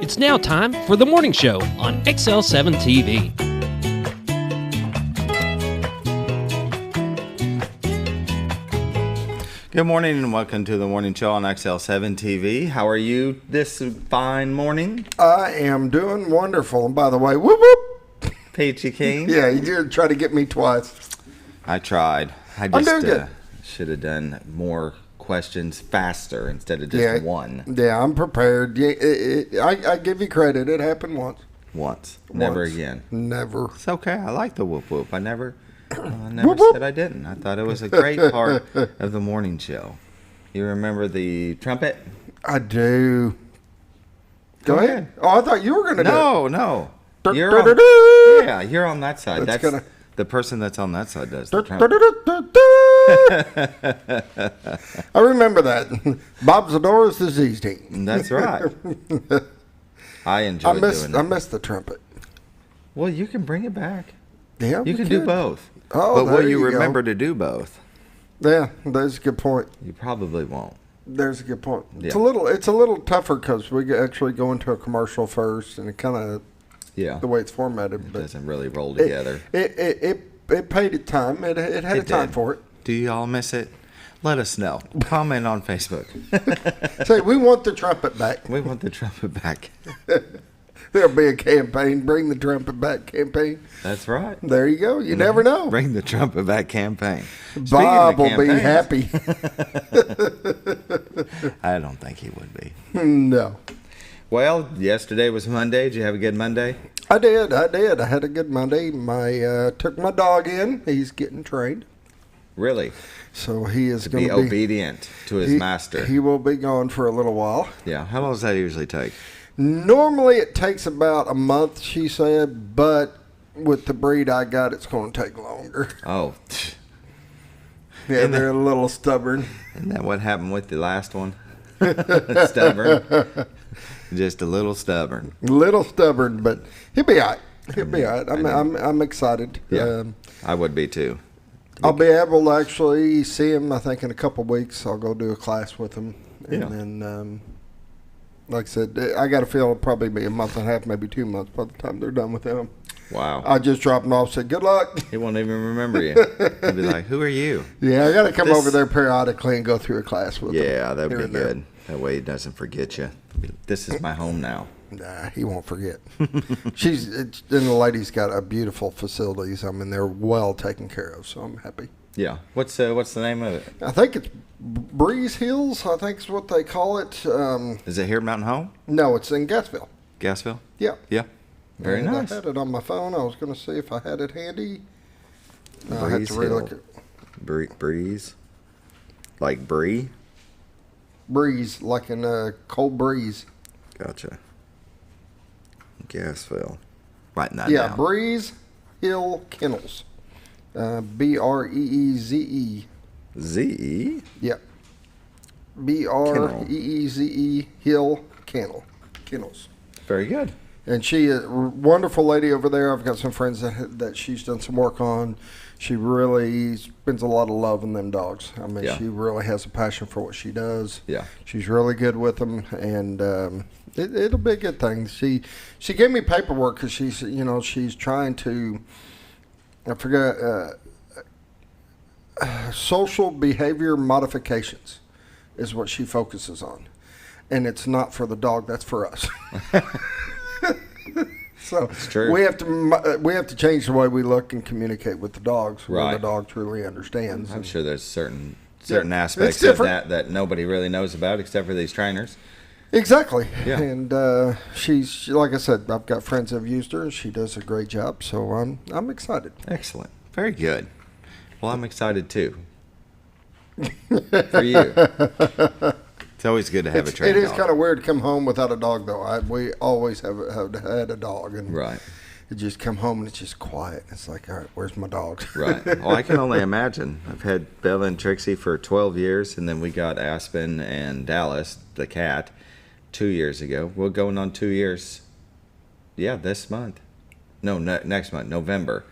It's now time for the morning show on XL7-TV. Good morning and welcome to the morning show on XL7-TV. How are you this fine morning? I am doing wonderful. And by the way, whoop whoop. Peachy King? Yeah, you did try to get me twice. I tried. I'm doing good. Should have done more questions faster instead of just one. Yeah, I'm prepared. Yeah, I give you credit. It happened once. Never again. Never. It's okay. I like the whoop whoop. I never Whoop, whoop. said I didn't. I thought it was a great part of the morning show. You remember the trumpet? I do. Go ahead. Oh, I thought you were going to do it. No. You're on that side. That's the person that's on that side does the trumpet. I remember that. Bob Zadora's disease team. That's right. I enjoyed doing it. I missed the trumpet. Well, you can bring it back. Yeah, you can do both. Oh, but will you remember to do both? Yeah, that's a good point. You probably won't. There's a good point. Yeah. It's a little tougher because we actually go into a commercial first, and it kind of the way it's formatted. It doesn't really roll together. It paid its time. It had a time for it. Do you all miss it? Let us know. Comment on Facebook. Say, we want the trumpet back. We want the trumpet back. There'll be a campaign. Bring the trumpet back campaign. That's right. There you go. You never know. Bring the trumpet back campaign. Bob will be happy. I don't think he would be. No. Well, yesterday was Monday. Did you have a good Monday? I did. I had a good Monday. Took my dog in. He's getting trained. Really? So he is going to be obedient to his master. He will be gone for a little while. Yeah. How long does that usually take? Normally it takes about a month, she said, but with the breed I got, it's going to take longer. Oh. Yeah, they're a little stubborn. Isn't that what happened with the last one? Stubborn. Just a little stubborn. Little stubborn, but he'll be all right. He'll be all right. I'm excited. Yeah, I would be too. I'll be able to actually see him, I think, in a couple of weeks. I'll go do a class with him. And then, like I said, I got a feel it'll probably be a month and a half, maybe 2 months by the time they're done with him. Wow. I just dropped him off, said, good luck. He won't even remember you. He'll be like, who are you? Yeah, I got to come over there periodically and go through a class with him. Yeah, that'd be good. That way he doesn't forget you. This is my home now. Nah, he won't forget. And the lady's got a beautiful facilities. I mean, they're well taken care of, so I'm happy. Yeah. What's the name of it? I think it's Breeze Hills, I think is what they call it. Is it here at Mountain Home? No, it's in Gassville. Gassville? Yeah. Yeah. Very nice. I had it on my phone. I was going to see if I had it handy. I had to relook it. Breeze? Like brie? Breeze, like in a cold breeze. Gotcha. Gassville. Writing that down. Yeah, Breeze Hill Kennels. Breeze. Z-E? Yep. Breeze Hill Kennels. Very good. And she is a wonderful lady over there. I've got some friends that she's done some work on. She really spends a lot of love in them dogs. I mean, she really has a passion for what she does. Yeah. She's really good with them, and it'll be a good thing. She gave me paperwork because she's trying to, I forget, social behavior modifications is what she focuses on. And it's not for the dog, that's for us. So it's true. we have to change the way we look and communicate with the dogs where the dog truly understands. I'm sure there's certain aspects of that nobody really knows about except for these trainers. Exactly. Yeah. And she's, like I said, I've got friends that have used her, and she does a great job. So I'm excited. Excellent. Very good. Well, I'm excited too. For you. It's always good to have a trained dog. It is kind of weird to come home without a dog, though. We always have had a dog, and you just come home and it's just quiet. It's like, all right, where's my dogs? Right. Well, I can only imagine. I've had Bella and Trixie for 12 years, and then we got Aspen and Dallas, the cat, 2 years ago. We're going on 2 years. Yeah, this month. No, next month, November.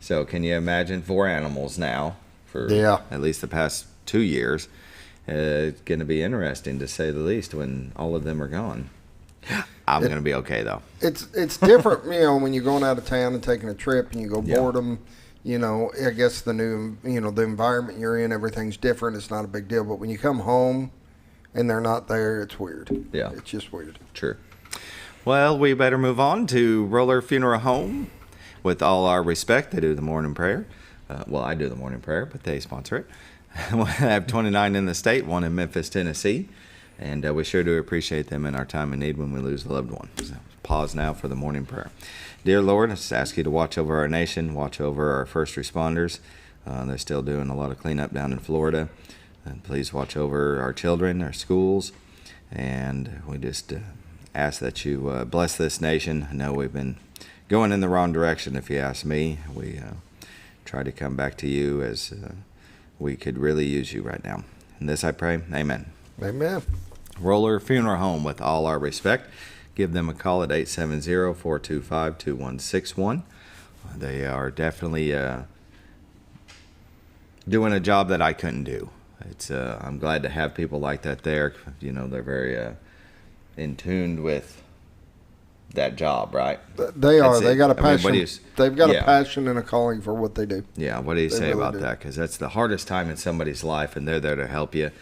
So can you imagine 4 animals now for at least the past 2 years? It's going to be interesting, to say the least, when all of them are gone. I'm going to be okay, though. It's different, when you're going out of town and taking a trip and you go board them. I guess the new, the environment you're in, everything's different. It's not a big deal. But when you come home and they're not there, it's weird. Yeah. It's just weird. True. Well, we better move on to Roller Funeral Home. With all our respect, they do the morning prayer. I do the morning prayer, but they sponsor it. We have 29 in the state, 1 in Memphis, Tennessee. And we sure do appreciate them in our time of need when we lose a loved one. So pause now for the morning prayer. Dear Lord, I just ask you to watch over our nation, watch over our first responders. They're still doing a lot of cleanup down in Florida. And please watch over our children, our schools. And we just ask that you bless this nation. I know we've been going in the wrong direction, if you ask me. We try to come back to you as we could really use you right now. In this I pray, amen. Amen. Roller Funeral Home, with all our respect. Give them a call at 870-425-2161. They are definitely doing a job that I couldn't do. I'm glad to have people like that there. They're very in tune with that job, right? They are. They got a passion. They've got a passion and a calling for what they do. Yeah. What do you say about that? Because that's the hardest time in somebody's life, and they're there to help you.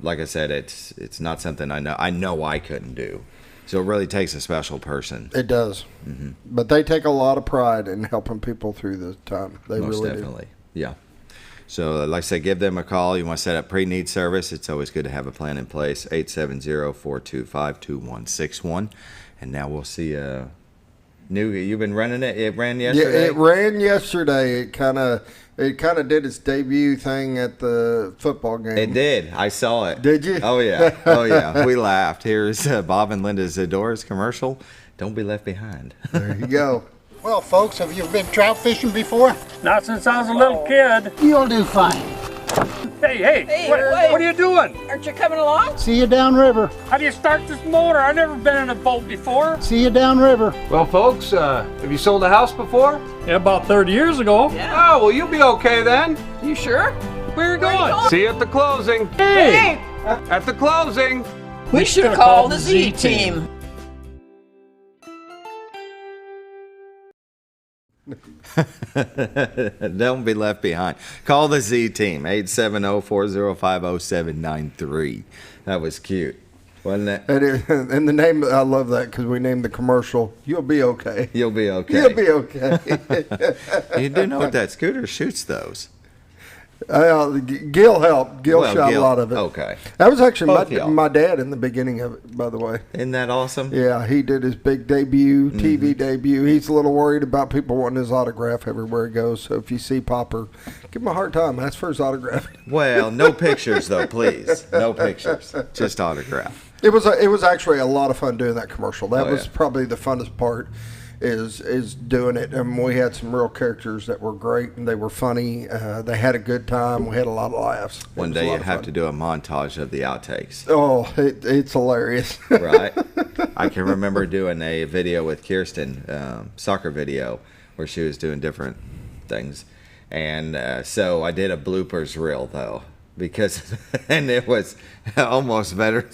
Like I said, it's not something I know I couldn't do. So it really takes a special person. It does. Mm-hmm. But they take a lot of pride in helping people through this time. They Most really definitely. do. Yeah. So like I said, give them a call. You want to set up pre-need service. It's always good to have a plan in place. 870-425-2161. And now we'll see you've been running it. It ran yesterday? Yeah, it ran yesterday. It kind of did its debut thing at the football game. It did. I saw it. Did you? Oh, yeah. Oh, yeah. We laughed. Here's Bob and Linda Zador's commercial. Don't be left behind. There you go. Well, folks, have you been trout fishing before? Not since I was a little kid. You'll do fine. Hey, what are you doing? Aren't you coming along? See you downriver. How do you start this motor? I've never been in a boat before. See you downriver. Well, folks, have you sold a house before? Yeah, about 30 years ago. Yeah. Oh, well, you'll be okay then. You sure? Where are you going? See you at the closing. Hey! At the closing. We should have called the Z team. Don't be left behind. Call the Z team, 870-405-0793. That was cute, wasn't it? And the name, I love that because we named the commercial, You'll Be Okay. You'll be okay. You'll be okay. You do know that scooter shoots those. Gil helped. Gil shot a lot of it. Okay. That was actually Both my dad in the beginning of it, by the way. Isn't that awesome? Yeah, he did his big debut, TV debut. He's a little worried about people wanting his autograph everywhere he goes. So if you see Popper, give him a hard time. Ask for his autograph. Well, no pictures though, please. No pictures. Just autograph. It was actually a lot of fun doing that commercial. That was yeah. probably the funnest part. Is doing it, and we had some real characters that were great, and they were funny. They had a good time. We had a lot of laughs. One day you have to do a montage of the outtakes. Oh, it's hilarious. Right. I can remember doing a video with Kirsten, soccer video, where she was doing different things, and so I did a bloopers reel though, because and it was almost better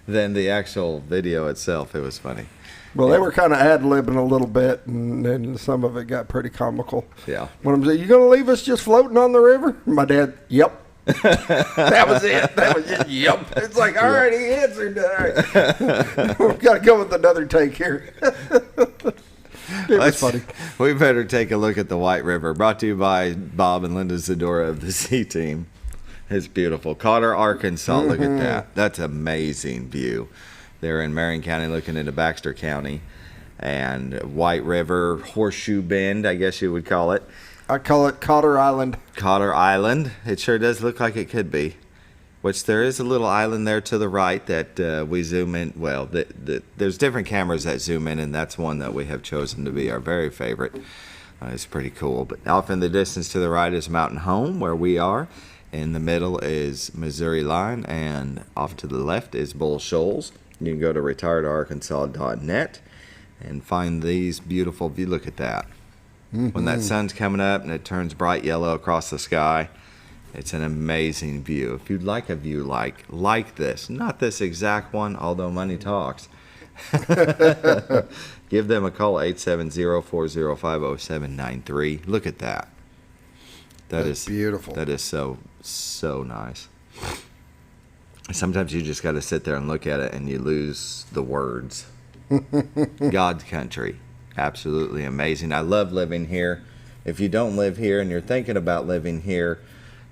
than the actual video itself. It was funny. Well, they were kind of ad-libbing a little bit, and then some of it got pretty comical. Yeah. When I'm saying, you going to leave us just floating on the river? My dad, yep. That was it. That was just, yep. It's like, all right, he answered. All right. We've got to go with another take here. It was funny. We better take a look at the White River, brought to you by Bob and Linda Zadora of the C Team. It's beautiful. Cotter, Arkansas. Look at that. That's an amazing view. They're in Marion County looking into Baxter County. And White River, Horseshoe Bend, I guess you would call it. I call it Cotter Island. Cotter Island. It sure does look like it could be. Which there is a little island there to the right that we zoom in. Well, there's different cameras that zoom in, and that's one that we have chosen to be our very favorite. It's pretty cool. But off in the distance to the right is Mountain Home, where we are. In the middle is Missouri Line, and off to the left is Bull Shoals. You can go to retiredarkansas.net and find these beautiful views. Look at that. When that sun's coming up and it turns bright yellow across the sky, it's an amazing view. If you'd like a view like this, not this exact one, although money talks, Give them a call, 870-405-0793. Look at that. That's beautiful. That is so nice. Sometimes you just got to sit there and look at it and you lose the words. God's country. Absolutely amazing. I love living here. If you don't live here and you're thinking about living here,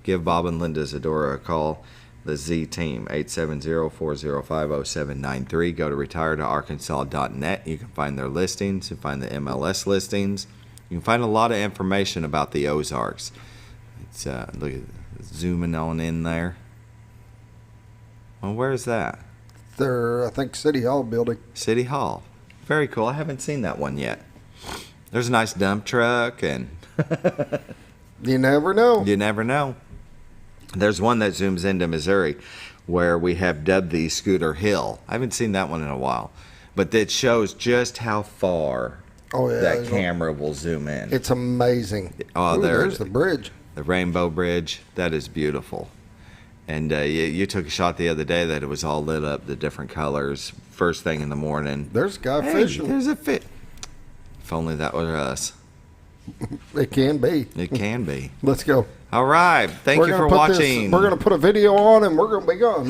give Bob and Linda Zadora a call. The Z Team, 870-405-0793. Go to retiredtoarkansas.net. You can find their listings. You can find the MLS listings. You can find a lot of information about the Ozarks. It's look at zooming on in there. Well, where is that? They're, I think, City Hall building. City Hall. Very cool. I haven't seen that one yet. There's a nice dump truck, and you never know. You never know. There's one that zooms into Missouri where we have dubbed the Scooter Hill. I haven't seen that one in a while. But it shows just how far that camera will zoom in. It's amazing. Oh, Ooh, there's the bridge. The Rainbow Bridge. That is beautiful. And you took a shot the other day that it was all lit up, the different colors, first thing in the morning. There's a guy fishing. There's a fish. If only that was us. It can be. It can be. Let's go. All right. Thank you for watching. We're going to put a video on and we're going to be gone.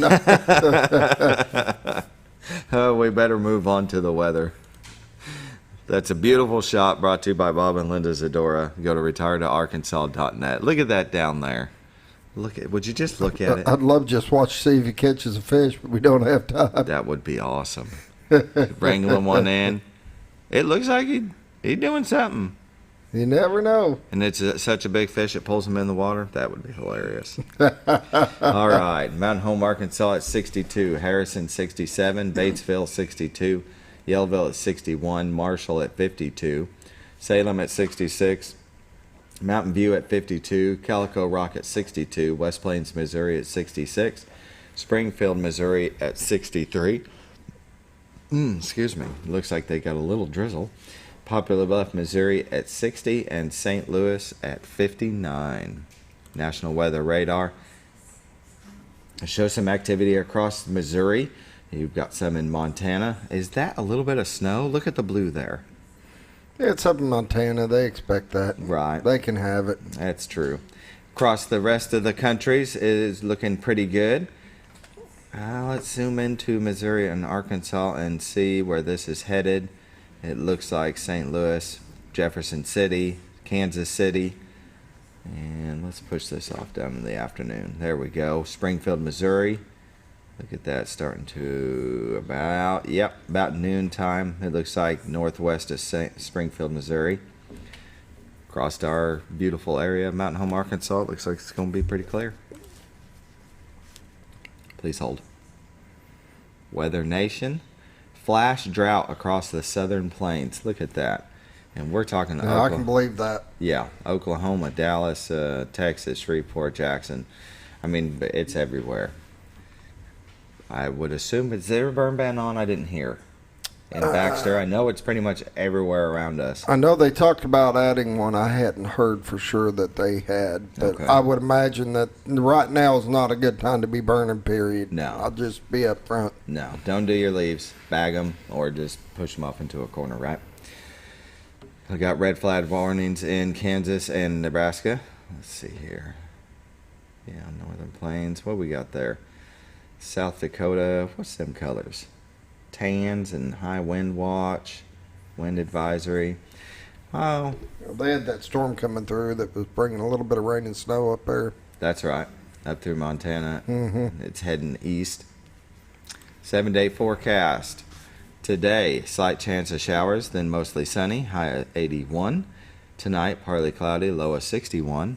No. We better move on to the weather. That's a beautiful shot brought to you by Bob and Linda Zadora. Go to retiredtoarkansas.net. Look at that down there. Would you just look at it? I'd love to just watch, see if he catches a fish, but we don't have time. That would be awesome. Wrangling one in. It looks like he's doing something. You never know. And it's such a big fish it pulls him in the water. That would be hilarious. All right. Mountain Home, Arkansas at 62. Harrison 67. Batesville 62. Yellville at 61. Marshall at 52. Salem at 66. Mountain View at 52. Calico Rock at 62. West Plains, Missouri at 66. Springfield, Missouri at 63. Excuse me. Looks like they got a little drizzle. Poplar Bluff, Missouri at 60, and St. Louis at 59. National Weather Radar shows some activity across Missouri. You've got some in Montana. Is that a little bit of snow? Look at the blue there. Yeah, it's up in Montana. They expect that. Right. They can have it. That's true. Across the rest of the countries is looking pretty good. Let's zoom into Missouri and Arkansas and see where this is headed. It looks like St. Louis, Jefferson City, Kansas City. And let's push this off down in the afternoon. There we go. Springfield, Missouri. Look at that starting to about noontime. It looks like northwest of Springfield, Missouri. Across our beautiful area of Mountain Home, Arkansas. It looks like it's going to be pretty clear. Please hold. Weather Nation. Flash drought across the southern plains. Look at that. And we're talking I can believe that. Yeah, Oklahoma, Dallas, Texas, Shreveport, Jackson. I mean, it's everywhere. I would assume, is there a burn ban on? I didn't hear. In Baxter, I know it's pretty much everywhere around us. I know they talked about adding one. I hadn't heard for sure that they had. But okay. I would imagine that right now is not a good time to be burning, period. No. I'll just be up front. No, don't do your leaves. Bag them or just push them off into a corner, right? I got red flag warnings in Kansas and Nebraska. Let's see here. Yeah, Northern Plains. What we got there? South Dakota. What's them colors? Tans and high wind watch, wind advisory. Oh, they had that storm coming through that was bringing a little bit of rain and snow up there. That's right, up through Montana. It's heading east. 7-day forecast. Today, slight chance of showers, then mostly sunny, high at 81. Tonight, partly cloudy, low of 61.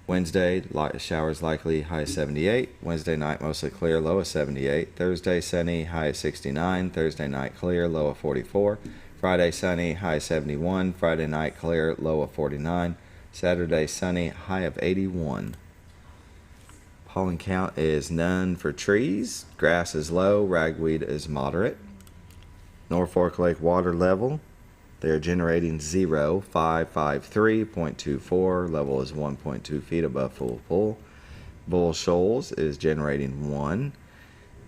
Wednesday, light showers likely, high of 78. Wednesday night, mostly clear, low of 78. Thursday, sunny, high of 69. Thursday night, clear, low of 44. Friday, sunny, high of 71. Friday night, clear, low of 49. Saturday, sunny, high of 81. Pollen count is none for trees. Grass is low. Ragweed is moderate. Norfolk Lake water level. They are generating 0.553.24. Level is 1.2 feet above full pool. Bull Shoals is generating 1.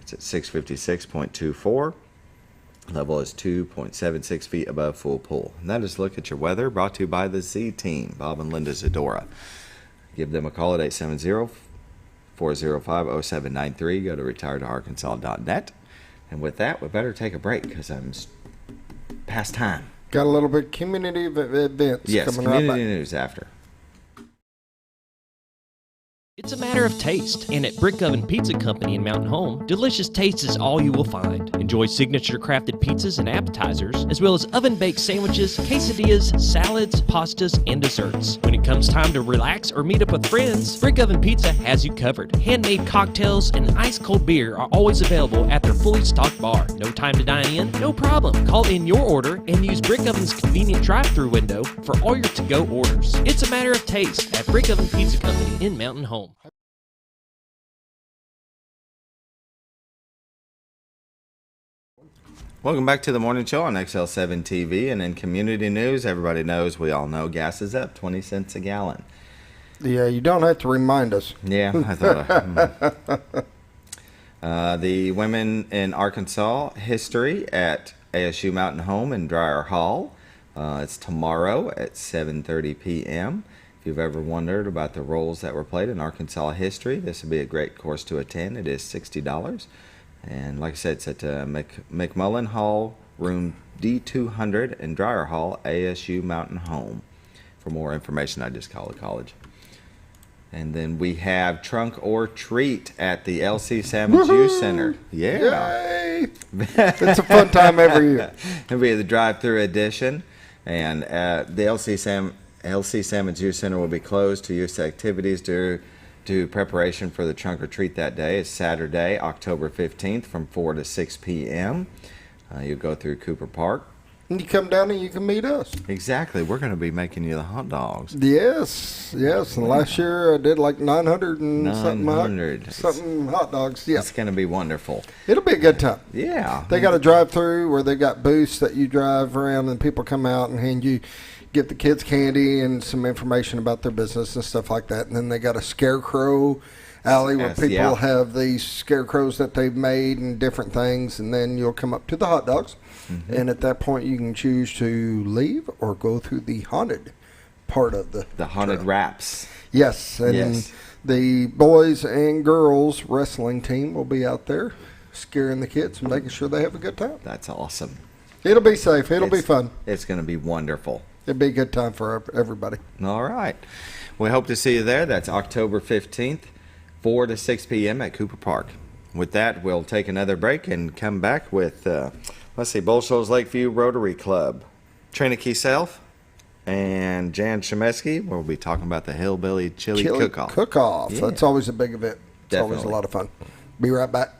It's at 656.24. Level is 2.76 feet above full pool. And that is Look at Your Weather, brought to you by the Z Team, Bob and Linda Zadora. Give them a call at 870-405-0793. Go to retiredtoarkansas.net. And with that, we better take a break because I'm past time. Got a little bit of community events yes, coming community up. news after. It's a matter of taste, and at Brick Oven Pizza Company in Mountain Home, delicious taste is all you will find. Enjoy signature crafted pizzas and appetizers, as well as oven-baked sandwiches, quesadillas, salads, pastas, and desserts. When it comes time to relax or meet up with friends, Brick Oven Pizza has you covered. Handmade cocktails and ice-cold beer are always available at their fully stocked bar. No time to dine in? No problem. Call in your order and use Brick Oven's convenient drive-thru window for all your to-go orders. It's a matter of taste at Brick Oven Pizza Company in Mountain Home. Welcome back to the morning show on XL7-TV. And in community news, everybody knows, we all know, gas is up 20 cents a gallon. Yeah, you don't have to remind us. Yeah, I thought the Women in Arkansas History at ASU Mountain Home in Dryer Hall. It's tomorrow at 7:30 p.m. If you've ever wondered about the roles that were played in Arkansas history, this would be a great course to attend. It is $60. And like I said, it's at McMullen Hall, room D200 in Dryer Hall, ASU Mountain Home. For more information, I just call the college. And then we have Trunk or Treat at the LC Salmon Juice Center. Yeah. Yay! It's a fun time every year. It'll be the drive-through edition. And the LC Salmon Juice Center will be closed to youth activities due to preparation for the Trunk or Treat that day. It's Saturday, October 15th from 4 to 6 p.m. You'll go through Cooper Park. And you come down and you can meet us. Exactly. We're going to be making you the hot dogs. Yes. And last year I did like 900 and something hot dogs. Yeah. It's going to be wonderful. It'll be a good time. Yeah. They got a drive-through where they got booths that you drive around and people come out and hand you, get the kids candy and some information about their business and stuff like that. And then they got a scarecrow alley where people have these scarecrows that they've made and different things. And then you'll come up to the hot dogs. Mm-hmm. And at that point, you can choose to leave or go through the haunted part of the haunted trail. wraps. Yes, and the boys and girls wrestling team will be out there scaring the kids and making sure they have a good time. That's awesome. It'll be safe. It'll be fun. It's going to be wonderful. It'll be a good time for everybody. All right. We hope to see you there. That's October 15th, 4 to 6 p.m. at Cooper Park. With that, we'll take another break and come back with... let's see, Shoals Lakeview Rotary Club, Trieneke Self, and Jan Schmeski. We'll be talking about the Hillbilly Chili Cook-Off. Cook-Off. Yeah. That's always a big event. It's Definitely. always a lot of fun. Be right back.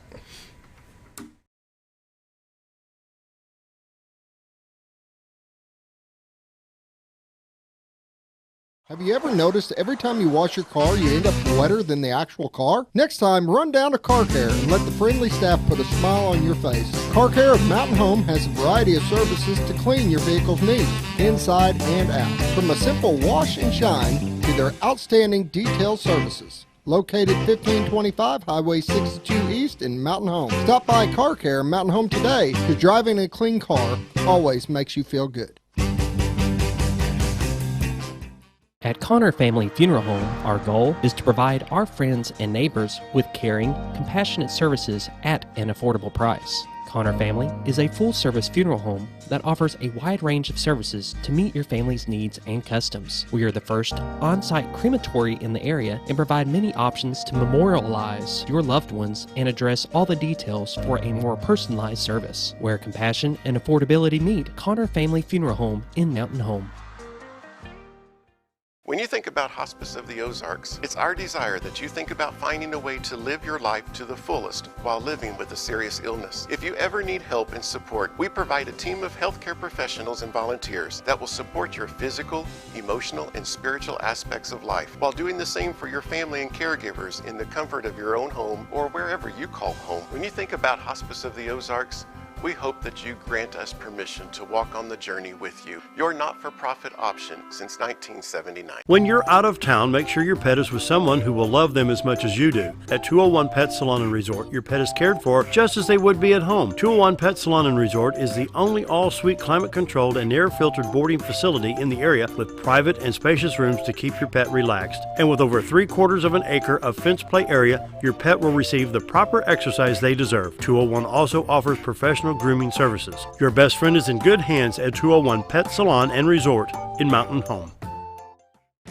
Have you ever noticed every time you wash your car, you end up wetter than the actual car? Next time, run down to Car Care and let the friendly staff put a smile on your face. Car Care of Mountain Home has a variety of services to clean your vehicle's needs, inside and out. From a simple wash and shine to their outstanding detailed services. Located 1525 Highway 62 East in Mountain Home. Stop by Car Care Mountain Home today, because driving a clean car always makes you feel good. At Connor Family Funeral Home, our goal is to provide our friends and neighbors with caring, compassionate services at an affordable price. Connor Family is a full-service funeral home that offers a wide range of services to meet your family's needs and customs. We are the first on-site crematory in the area and provide many options to memorialize your loved ones and address all the details for a more personalized service. Where compassion and affordability meet, Connor Family Funeral Home in Mountain Home. When you think about Hospice of the Ozarks, it's our desire that you think about finding a way to live your life to the fullest while living with a serious illness. If you ever need help and support, we provide a team of healthcare professionals and volunteers that will support your physical, emotional, and spiritual aspects of life while doing the same for your family and caregivers in the comfort of your own home or wherever you call home. When you think about Hospice of the Ozarks, we hope that you grant us permission to walk on the journey with you. Your not-for-profit option since 1979. When you're out of town, make sure your pet is with someone who will love them as much as you do. At 201 Pet Salon and Resort, your pet is cared for just as they would be at home. 201 Pet Salon and Resort is the only all-suite climate-controlled and air-filtered boarding facility in the area with private and spacious rooms to keep your pet relaxed. And with over 3/4 of an acre of fenced play area, your pet will receive the proper exercise they deserve. 201 also offers professional grooming services. Your best friend is in good hands at 201 Pet Salon and Resort in Mountain Home.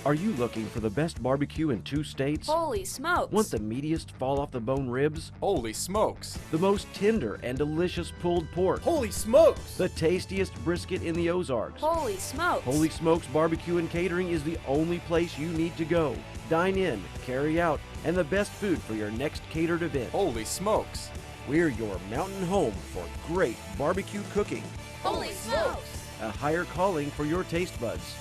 Are you looking for the best barbecue in 2 states? Holy smokes! Want the meatiest fall-off-the-bone ribs? Holy smokes! The most tender and delicious pulled pork? Holy smokes! The tastiest brisket in the Ozarks? Holy smokes! Holy Smokes Barbecue and Catering is the only place you need to go. Dine in, carry out, and the best food for your next catered event. Holy smokes! We're your mountain home for great barbecue cooking. Holy smokes! A higher calling for your taste buds.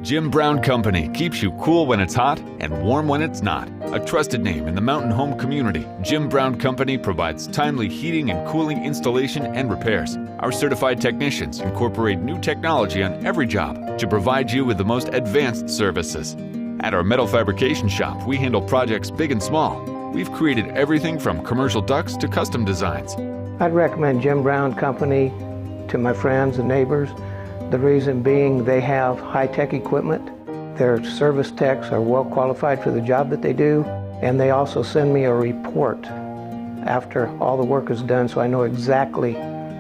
Jim Brown Company keeps you cool when it's hot and warm when it's not. A trusted name in the mountain home community, Jim Brown Company provides timely heating and cooling installation and repairs. Our certified technicians incorporate new technology on every job to provide you with the most advanced services. At our metal fabrication shop, we handle projects big and small. We've created everything from commercial ducts to custom designs. I'd recommend Jim Brown Company to my friends and neighbors. The reason being they have high-tech equipment. Their service techs are well qualified for the job that they do, and they also send me a report after all the work is done so I know exactly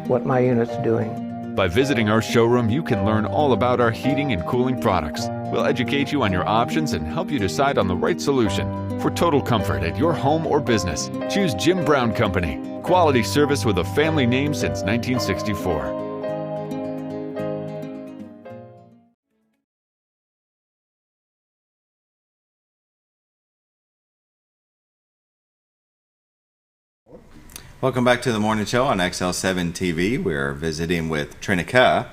what my unit's doing. By visiting our showroom, you can learn all about our heating and cooling products. We'll educate you on your options and help you decide on the right solution. For total comfort at your home or business, choose Jim Brown Company. Quality service with a family name since 1964. Welcome back to the morning show on XL7-TV. We're visiting with Trieneke,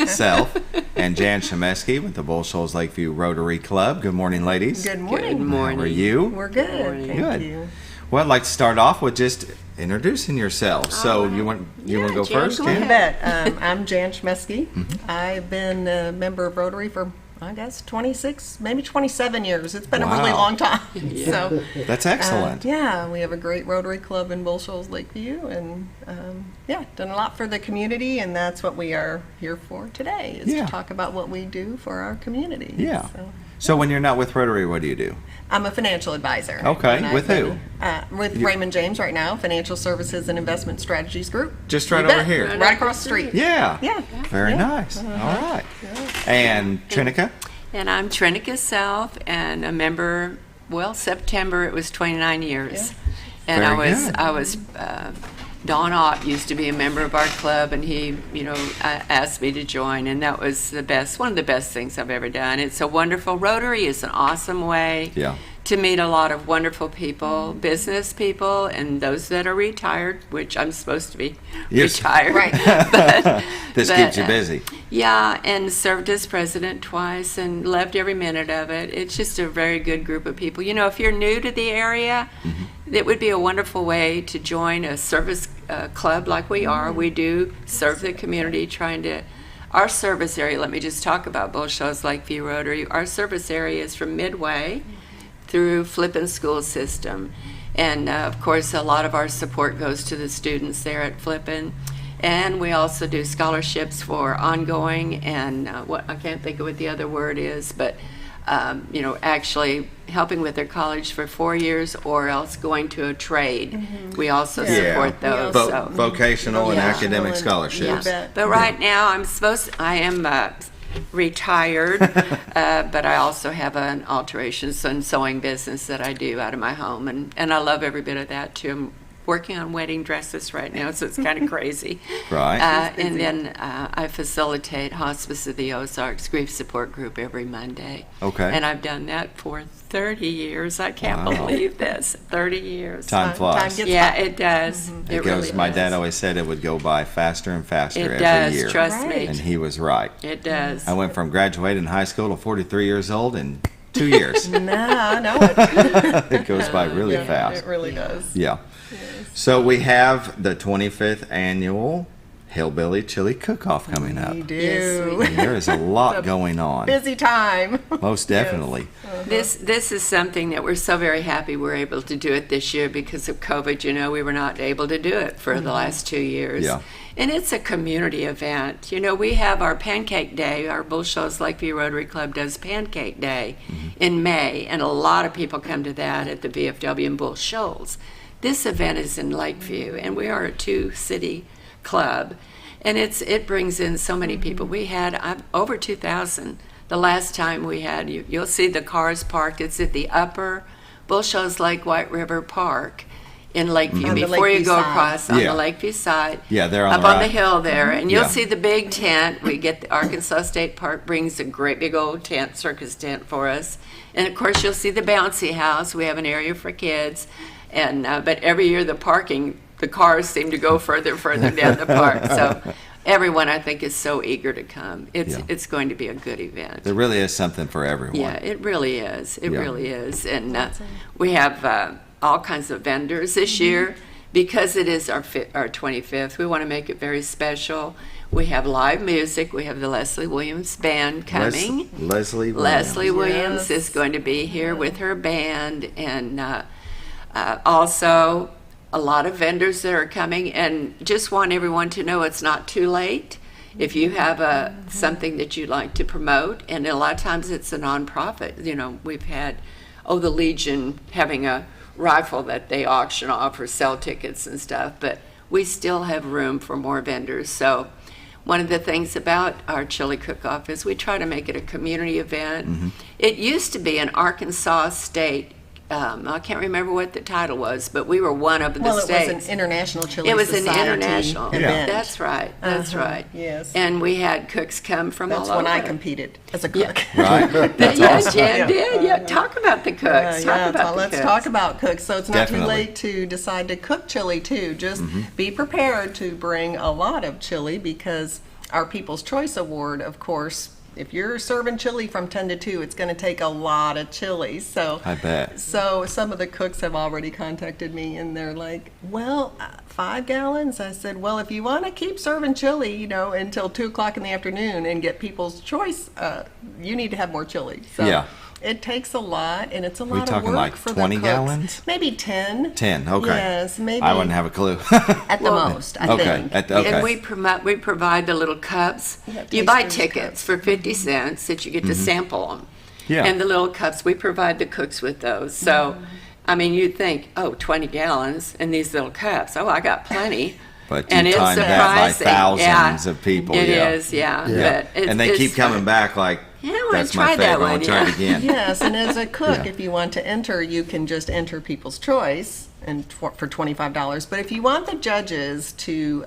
self, and Jan Schmeski with the Shoals Lakeview Rotary Club. Good morning, ladies. Good morning. Good morning. How are you? We're good. Thank you. Well, I'd like to start off with just introducing yourselves. So you want to go first, Jan? You bet. I'm Jan Schmeski. I've been a member of Rotary for, I guess, 26, maybe 27 years. It's been a really long time. So that's excellent. Yeah, we have a great Rotary Club in Shoals Lakeview, and done a lot for the community, and that's what we are here for today, is to talk about what we do for our community. Yeah. So when you're not with Rotary, what do you do? I'm a financial advisor. Okay, with who? With Raymond James right now, Financial Services and Investment Strategies Group. Just right over here. Right across the street. Yeah. Yeah. Very nice. All right. And Trieneke? And I'm Trieneke Self, and a member, September it was 29 years. And I was Don Ott used to be a member of our club, and he, asked me to join, and that was one of the best things I've ever done. It's a wonderful, Rotary is an awesome way to meet a lot of wonderful people, business people, and those that are retired, which I'm supposed to be retired. Right. This keeps you busy. Yeah, and served as president twice and loved every minute of it. It's just a very good group of people. If you're new to the area, it would be a wonderful way to join a service club like we are. We do serve the community, our service area, let me just talk about Shoals Lakeview Rotary. Our service area is from Midway through Flippin School System. And of course, a lot of our support goes to the students there at Flippin. And we also do scholarships for ongoing and I can't think of what the other word is, but actually helping with their college for 4 years or else going to a trade. We also support those. Vocational and academic scholarships. But right now I am retired, but I also have an alterations and sewing business that I do out of my home, and I love every bit of that too. I'm working on wedding dresses right now, so it's kind of crazy. Right. And then I facilitate Hospice of the Ozarks Grief Support Group every Monday. Okay. And I've done that for 30 years. I can't believe this. 30 years. Time flies. It does. It goes. Really my dad always said it would go by faster and faster every year. Trust me. And he was right. It does. I went from graduating high school to 43 years old in 2 years. No, I know it. It goes by really fast. It really does. Yeah. So we have the 25th annual Hillbilly Chili Cook-Off coming up. We do. And there is a lot going on. Busy time. Most definitely. This is something that we're so very happy we're able to do it this year because of COVID. You know, we were not able to do it for the last 2 years. Yeah. And it's a community event. You know, we have our Pancake Day. Our Bull Shoals Lakeview Rotary Club does Pancake Day in May, and a lot of people come to that at the VFW in Bull Shoals. This event is in Lakeview, and we are a two-city club, and it brings in so many people. We had over 2,000 the last time we had. You'll see the cars parked. It's at the upper Bull Shoals Lake White River Park in Lakeview before you go across on the Lakeview side. Yeah, they're on up the on right. the hill there, and you'll see the big tent. We get the Arkansas State Park brings a great big old tent, circus tent for us, and of course you'll see the bouncy house. We have an area for kids, and but every year the cars seem to go further down the park. So everyone, I think, is so eager to come. It's going to be a good event. There really is something for everyone. Yeah, it really is. It really is. And we have all kinds of vendors this year because it is our 25th. We want to make it very special. We have live music. We have the Leslie Williams Band coming. Leslie Williams. Leslie Williams is going to be here with her band, and also a lot of vendors that are coming, and just want everyone to know it's not too late. If you have something that you'd like to promote, and a lot of times it's a nonprofit. You know, we've had, the Legion having a rifle that they auction off or sell tickets and stuff, but we still have room for more vendors. So one of the things about our chili cook-off is we try to make it a community event. It used to be an Arkansas State, I can't remember what the title was, but we were one of the states. Well, it was an international chili It was society an international event. That's right. That's right. Yes. And we had cooks come from all over. That's when I competed as a cook. Right. That's Yes, awesome. Jan did. Yeah, talk about the cooks. Let's talk about cooks. So it's not Definitely. too late to decide to cook chili too. Just be prepared to bring a lot of chili, because our People's Choice Award, of course, if you're serving chili from 10 to 2, it's going to take a lot of chili. So I bet. So some of the cooks have already contacted me, and they're like, well, 5 gallons? I said, well, if you want to keep serving chili, until 2 o'clock in the afternoon and get People's Choice, you need to have more chili. So it takes a lot, and it's a lot of talking work like for 20 the cooks. gallons? Maybe 10. 10, okay. Yes, maybe. I wouldn't have a clue. At the most, I think. And we provide the little cups. You buy tickets for 50 cents that you get to sample them. Yeah. And the little cups, we provide the cooks with those. So, I mean, you'd think, 20 gallons in these little cups. I got plenty. But you and it's time that by surprising. thousands of people. It is, Yeah. But And they keep coming back like, I want that's to my try that favorite. I one. want to try it again. Yes, and as a cook, if you want to enter, you can just enter People's Choice and for $25. But if you want the judges to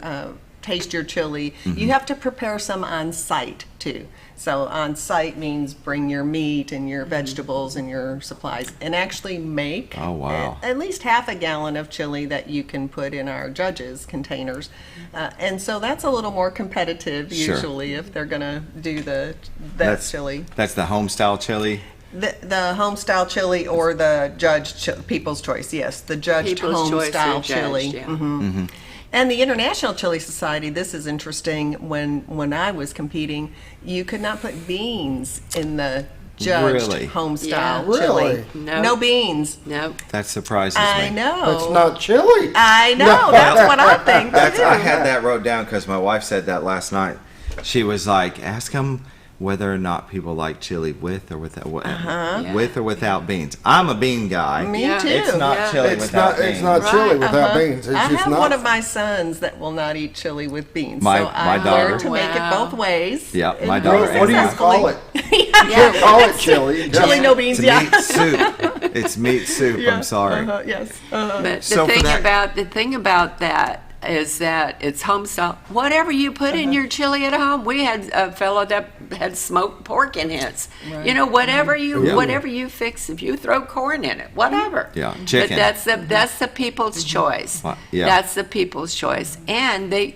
taste your chili, you have to prepare some on site too. So on site means bring your meat and your vegetables and your supplies, and actually make at least half a gallon of chili that you can put in our judges' containers. And so that's a little more competitive usually if they're going to do that chili. That's the home style chili? The home style chili or the judged People's Choice, yes, the judged People's home Choice style or chili. judged, And the International Chili Society, this is interesting, when I was competing, you could not put beans in the judged home style chili. No beans. No. That surprises I me. know. That's not chili. I know. That's what I think too. I had that wrote down because my wife said that last night. She was like, ask them whether or not people like chili with or without with or without beans. I'm a bean guy. Me too. It's not chili without beans. It's not chili without beans. It's I just have not. one of my sons that will not eat chili with beans. My so I daughter. learned to make it both ways. Yeah, And my daughter. What do you call it? You can't call it chili. Chili no beans. It's meat soup. It's meat soup. I'm sorry. Yes. But So for the thing about that is that it's home style. Whatever you put in your chili at home, we had a fellow that had smoked pork in his. Right. Whatever you fix, if you throw corn in it, whatever. Yeah, chicken. But that's the people's choice. Yeah. That's the people's choice. And they,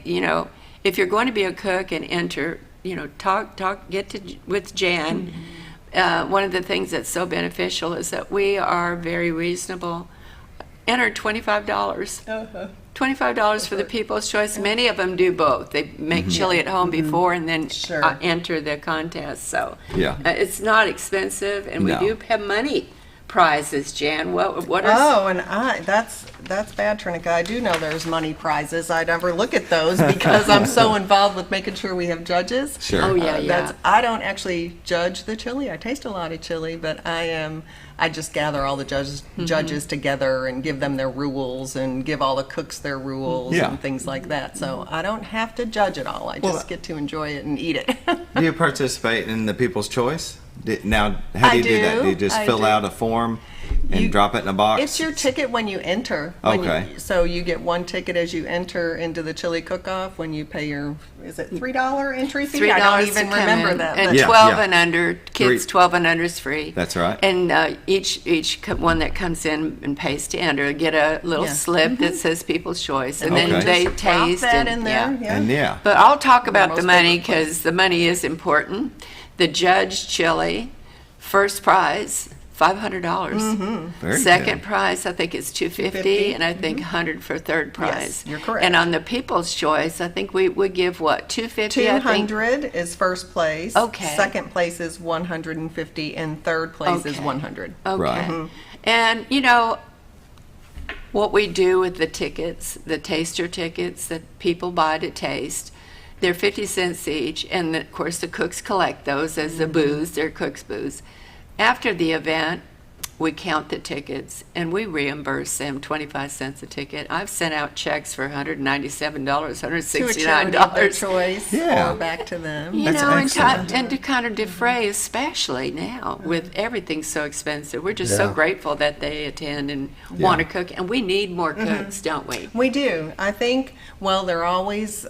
if you're going to be a cook and enter, get with Jan. one of the things that's so beneficial is that we are very reasonable. Enter $25. $25 for the People's Choice. Many of them do both. They make chili at home before and then enter the contest. So it's not expensive, and we do have money prizes. Jan, what are? That's bad, Trieneke. I do know there's money prizes. I never look at those because I'm so involved with making sure we have judges. Sure. Oh yeah. I don't actually judge the chili. I taste a lot of chili, but I just gather all the judges together and give them their rules and give all the cooks their rules and things like that. So I don't have to judge it all. I just get to enjoy it and eat it. Do you participate in the People's Choice? Now, how do you do that? Do you just fill out a form and drop it in a box? It's your ticket when you enter. So you get one ticket as you enter into the chili cook-off when you pay your, is it $3 entry fee? $3 I don't even remember that. And 12 and under, kids 12 and under is free. That's right. And each one that comes in and pays to enter get a little slip that says People's Choice. And then they taste. That in there. And But I'll talk about the money because the money is important. The judge chili, first prize, $500. Second prize, I think it's $250, and I think $100 for third prize. Yes, you're correct. And on the People's Choice, I think we give what, $250? $200 is first place. Okay. Second place is $150, and third place is $100. Okay. Right. And what we do with the tickets, the taster tickets that people buy to taste, they're 50 cents each, and of course the cooks collect those as the booze, they're cooks' booze. After the event, we count the tickets and we reimburse them 25 cents a ticket. I've sent out checks for $197, $169. Choice or back to them. And to kind of defray, especially now with everything so expensive. We're just so grateful that they attend and want to cook, and we need more cooks, don't we? We do. I think, they're always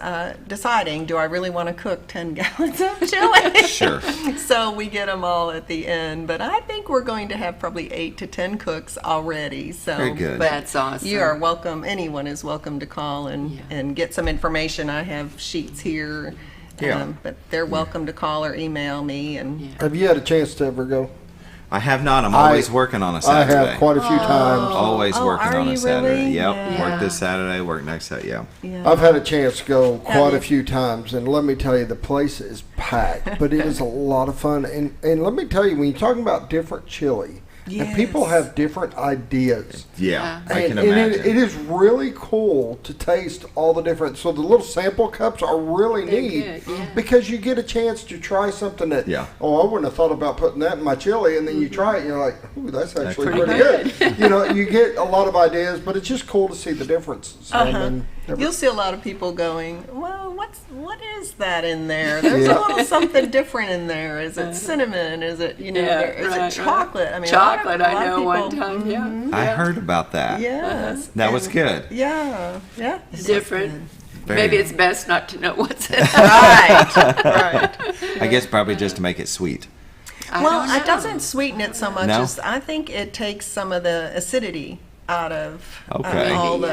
deciding, do I really want to cook 10 gallons of chili? Sure. So we get them all at the end, but I think we're going to have probably 8 to 10 cooks already. So very good. But that's awesome. You are welcome. Anyone is welcome to call and get some information. I have sheets here, but they're welcome to call or email me. And have you had a chance to ever go? I have not. I'm always working on a Saturday. I have quite a few times. Always working on a Saturday. Really? Yep. Yeah. Work this Saturday, work next Saturday. Yeah. I've had a chance to go quite a few times, and let me tell you, the place is packed, but it is a lot of fun. And let me tell you, when you're talking about different chili, and people have different ideas. Yeah, I and can imagine. It is really cool to taste all the different. So the little sample cups are really neat because you get a chance to try something that. I wouldn't have thought about putting that in my chili, and then you try it, and you're like, ooh, that's actually pretty good. You get a lot of ideas, but it's just cool to see the difference. You'll see a lot of people going, well, what is that in there? There's a little something different in there. Is it cinnamon? Is it is it chocolate? I mean, chocolate. I know one time. I heard about that. Yes, that was good. Yeah. Different. Maybe it's best not to know what's in it. Right. I guess probably just to make it sweet. It doesn't sweeten it so much as I think it takes some of the acidity out of all the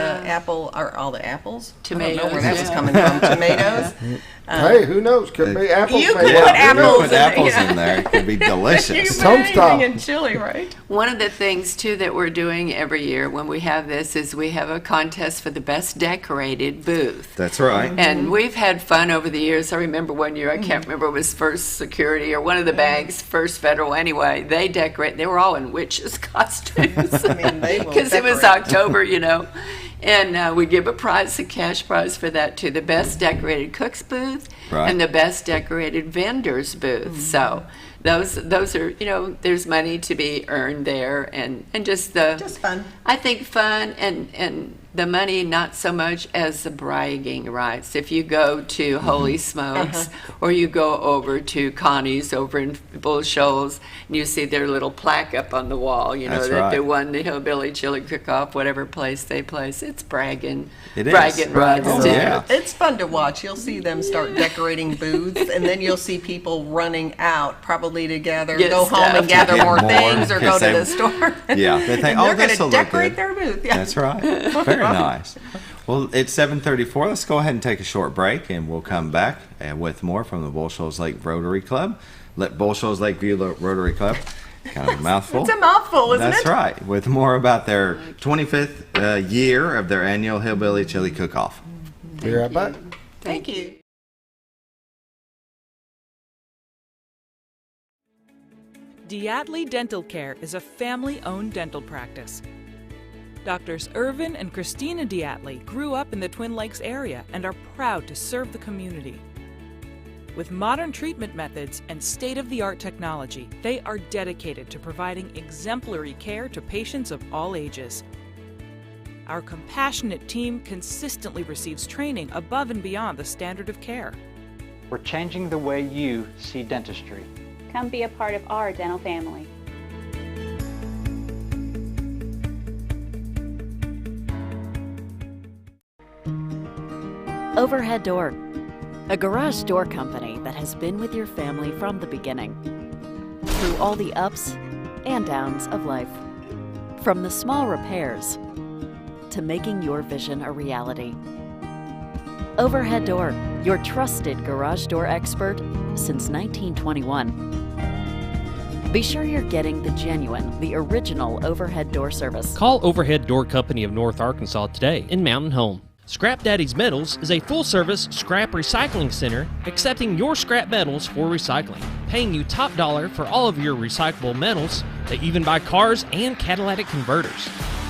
apples. Tomatoes. I don't know where that was coming from. Tomatoes. Hey, who knows? Could be apples. You could put apples in there. It could be delicious. You can put anything in chili, right? One of the things, too, that we're doing every year when we have this is we have a contest for the best decorated booth. That's right. And we've had fun over the years. I remember one year, I can't remember, it was First Security or one of the banks, First Federal anyway. They were all in witches' costumes. I mean, they will because it was October, And we give a cash prize for that to the best decorated cook's booth and the best decorated vendor's booth. So those are, there's money to be earned there, and just fun. I think fun and the money not so much as the bragging rights. If you go to Holy Smokes or you go over to Connie's over in Shoals and you see their little plaque up on the wall, that they won the Hillbilly Chili Cook-Off, whatever place they place, it's bragging. It is. Bragging rights too. Yeah. It's fun to watch. You'll see them start decorating booths, and then you'll see people running out probably to go home and gather more things or go to the store. Yeah, they think, they're this will look decorate good. Their booth. Yeah. That's right. Very nice. Well, it's 7:34. Let's go ahead and take a short break, and we'll come back with more from the Shoals Lake Rotary Club. Bull Shoals Lakeview Rotary Club. Kind of a mouthful. It's a mouthful, isn't it? That's right. With more about their 25th year of their annual Hillbilly Chili Cook-Off. Be right back. Thank you. Diatley Dental Care is a family-owned dental practice. Doctors Irvin and Christina Diatley grew up in the Twin Lakes area and are proud to serve the community. With modern treatment methods and state-of-the-art technology, they are dedicated to providing exemplary care to patients of all ages. Our compassionate team consistently receives training above and beyond the standard of care. We're changing the way you see dentistry. Come be a part of our dental family. Overhead Door, a garage door company that has been with your family from the beginning, through all the ups and downs of life. From the small repairs to making your vision a reality. Overhead Door, your trusted garage door expert since 1921. Be sure you're getting the genuine, the original overhead door service. Call Overhead Door Company of North Arkansas today in Mountain Home. Scrap Daddy's Metals is a full-service scrap recycling center accepting your scrap metals for recycling, paying you top dollar for all of your recyclable metals. They even buy cars and catalytic converters.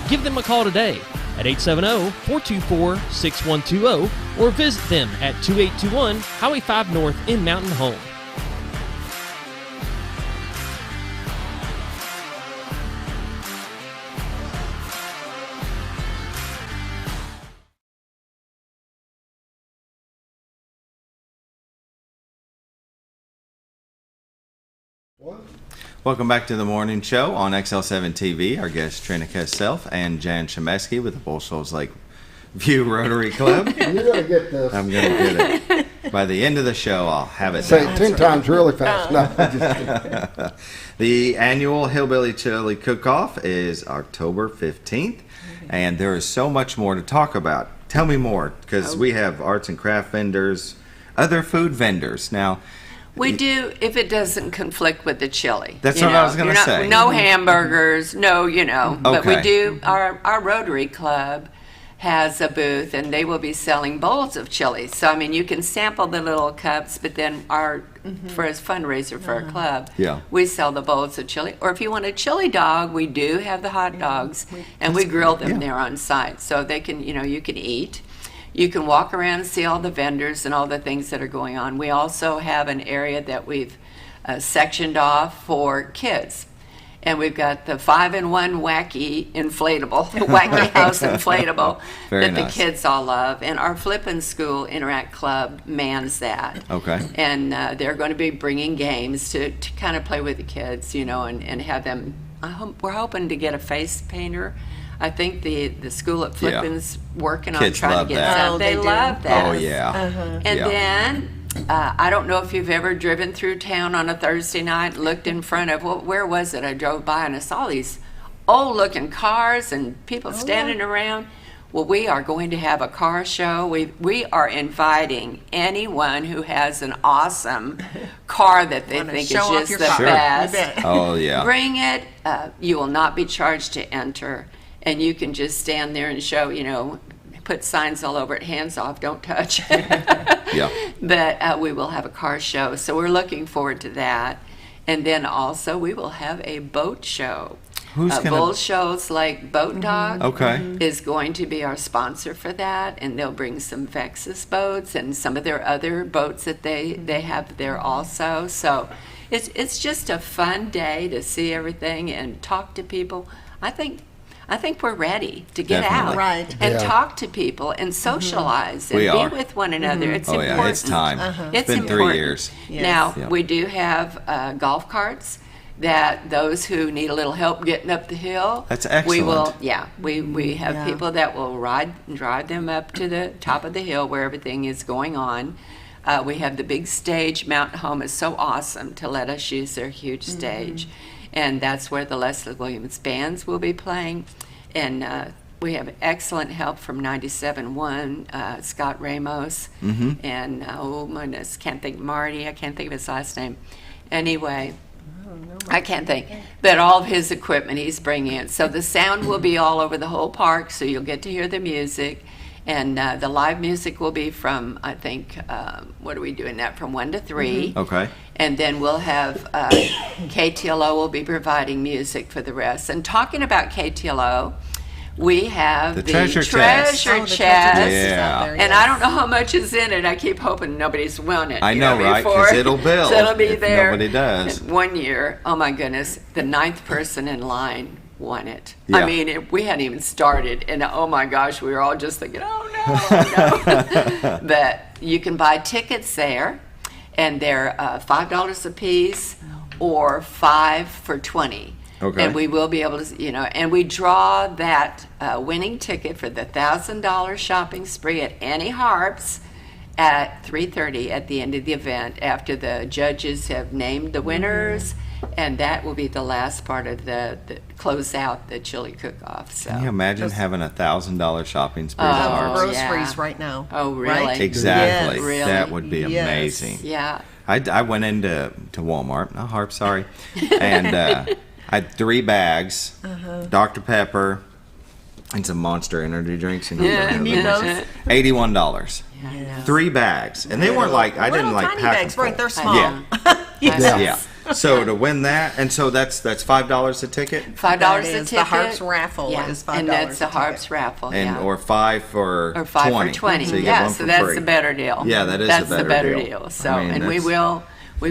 Give them a call today at 870-424-6120 or visit them at 2821 Highway 5 North in Mountain Home. Welcome back to the morning show on XL7-TV. Our guest Trieneke herself and Jan Schmeski with the Bull Shoals Lakeview Rotary Club. You're going to get this. I'm going to get it. By the end of the show, I'll have it Say down. it 10 times really fast. No, I'm just kidding. The annual Hillbilly Chili Cook-Off is October 15th, and there is so much more to talk about. Tell me more, because we have arts and craft vendors, other food vendors. Now, we do, if it doesn't conflict with the chili. That's what I was going to say. No hamburgers, no, but we Okay. do, our Rotary Club has a booth, and they will be selling bowls of chili. So, I mean, you can sample the little cups, but then for a fundraiser for our club, we sell the bowls of chili. Or if you want a chili dog, we do have the hot dogs, and we grill them there on site. So they can, you can eat. You can walk around and see all the vendors and all the things that are going on. We also have an area that we've sectioned off for kids. And we've got the 5-in-1 wacky inflatable, wacky house inflatable that the kids all love. And our Flippin' School Interact Club mans that. Okay. And they're going to be bringing games to kind of play with the kids, and have them. We're hoping to get a face painter. I think the school at Flippin's working on trying to get that. They love that. Oh, yeah. And then, I don't know if you've ever driven through town on a Thursday night, looked in front of, where was it? I drove by and I saw these old-looking cars and people standing around. Well, we are going to have a car show. We are inviting anyone who has an awesome car that they think is just the best. Oh, yeah. Bring it. You will not be charged to enter. And you can just stand there and show, put signs all over it, hands off, don't touch. But we will have a car show. So we're looking forward to that. And then also we will have a boat show. Who's gonna... Bull Shoals Boat Dock is going to be our sponsor for that. And they'll bring some Vexus boats and some of their other boats that they have there also. So it's just a fun day to see everything and talk to people. I think we're ready to get out and talk to people and socialize and be with one another. It's important. Yeah, it's time. It's been important. 3 years. Now, we do have golf carts that those who need a little help getting up the hill. That's excellent. We have people that will drive them up to the top of the hill where everything is going on. We have the big stage. Mountain Home is so awesome to let us use their huge stage. And that's where the Leslie Williams bands will be playing. And we have excellent help from 97.1, Scott Ramos. And, oh my goodness, can't think of his last name. Anyway, I can't think. But all of his equipment he's bringing in. So the sound will be all over the whole park, so you'll get to hear the music. And the live music will be from, I think, what are we doing that, from 1 to 3. Okay. And then we'll have KTLO will be providing music for the rest. And talking about KTLO, we have the treasure chest. Yeah. And I don't know how much is in it. I keep hoping nobody's won it. I know, right? Because it'll build. So it'll be if there. Nobody does. And one year, oh my goodness, the 9th person in line won it. Yeah. I mean, we hadn't even started, and oh my gosh, we were all just thinking, oh no. But you can buy tickets there, and they're $5 a piece or 5 for $20. Okay. And we will be able to, and we draw that winning ticket for the $1,000 shopping spree at Annie Harp's at 3:30 at the end of the event, after the judges have named the winners, and that will be the last part of the close out the chili cook-off. So. Can you imagine having $1,000 shopping spree? Groceries right now. Oh, really? Right? Exactly. Yes. Really? That would be amazing. Yeah. I went into Walmart, not Harp, sorry, and I had 3 bags, Dr. Pepper, and some Monster energy drinks. And $81. Yeah. 3 bags, and they weren't like I didn't like tiny pack bags, them right? full. They're small. Yeah. Yes. So to win that, and so that's $5 a ticket. $5 a ticket. The Harps raffle is $5. And that's the Harps raffle. And yeah. or 5 for or 5 20. for 20. So you get Yeah, one so for that's free. the better deal. Yeah, that is that's the better deal. So, I mean, and we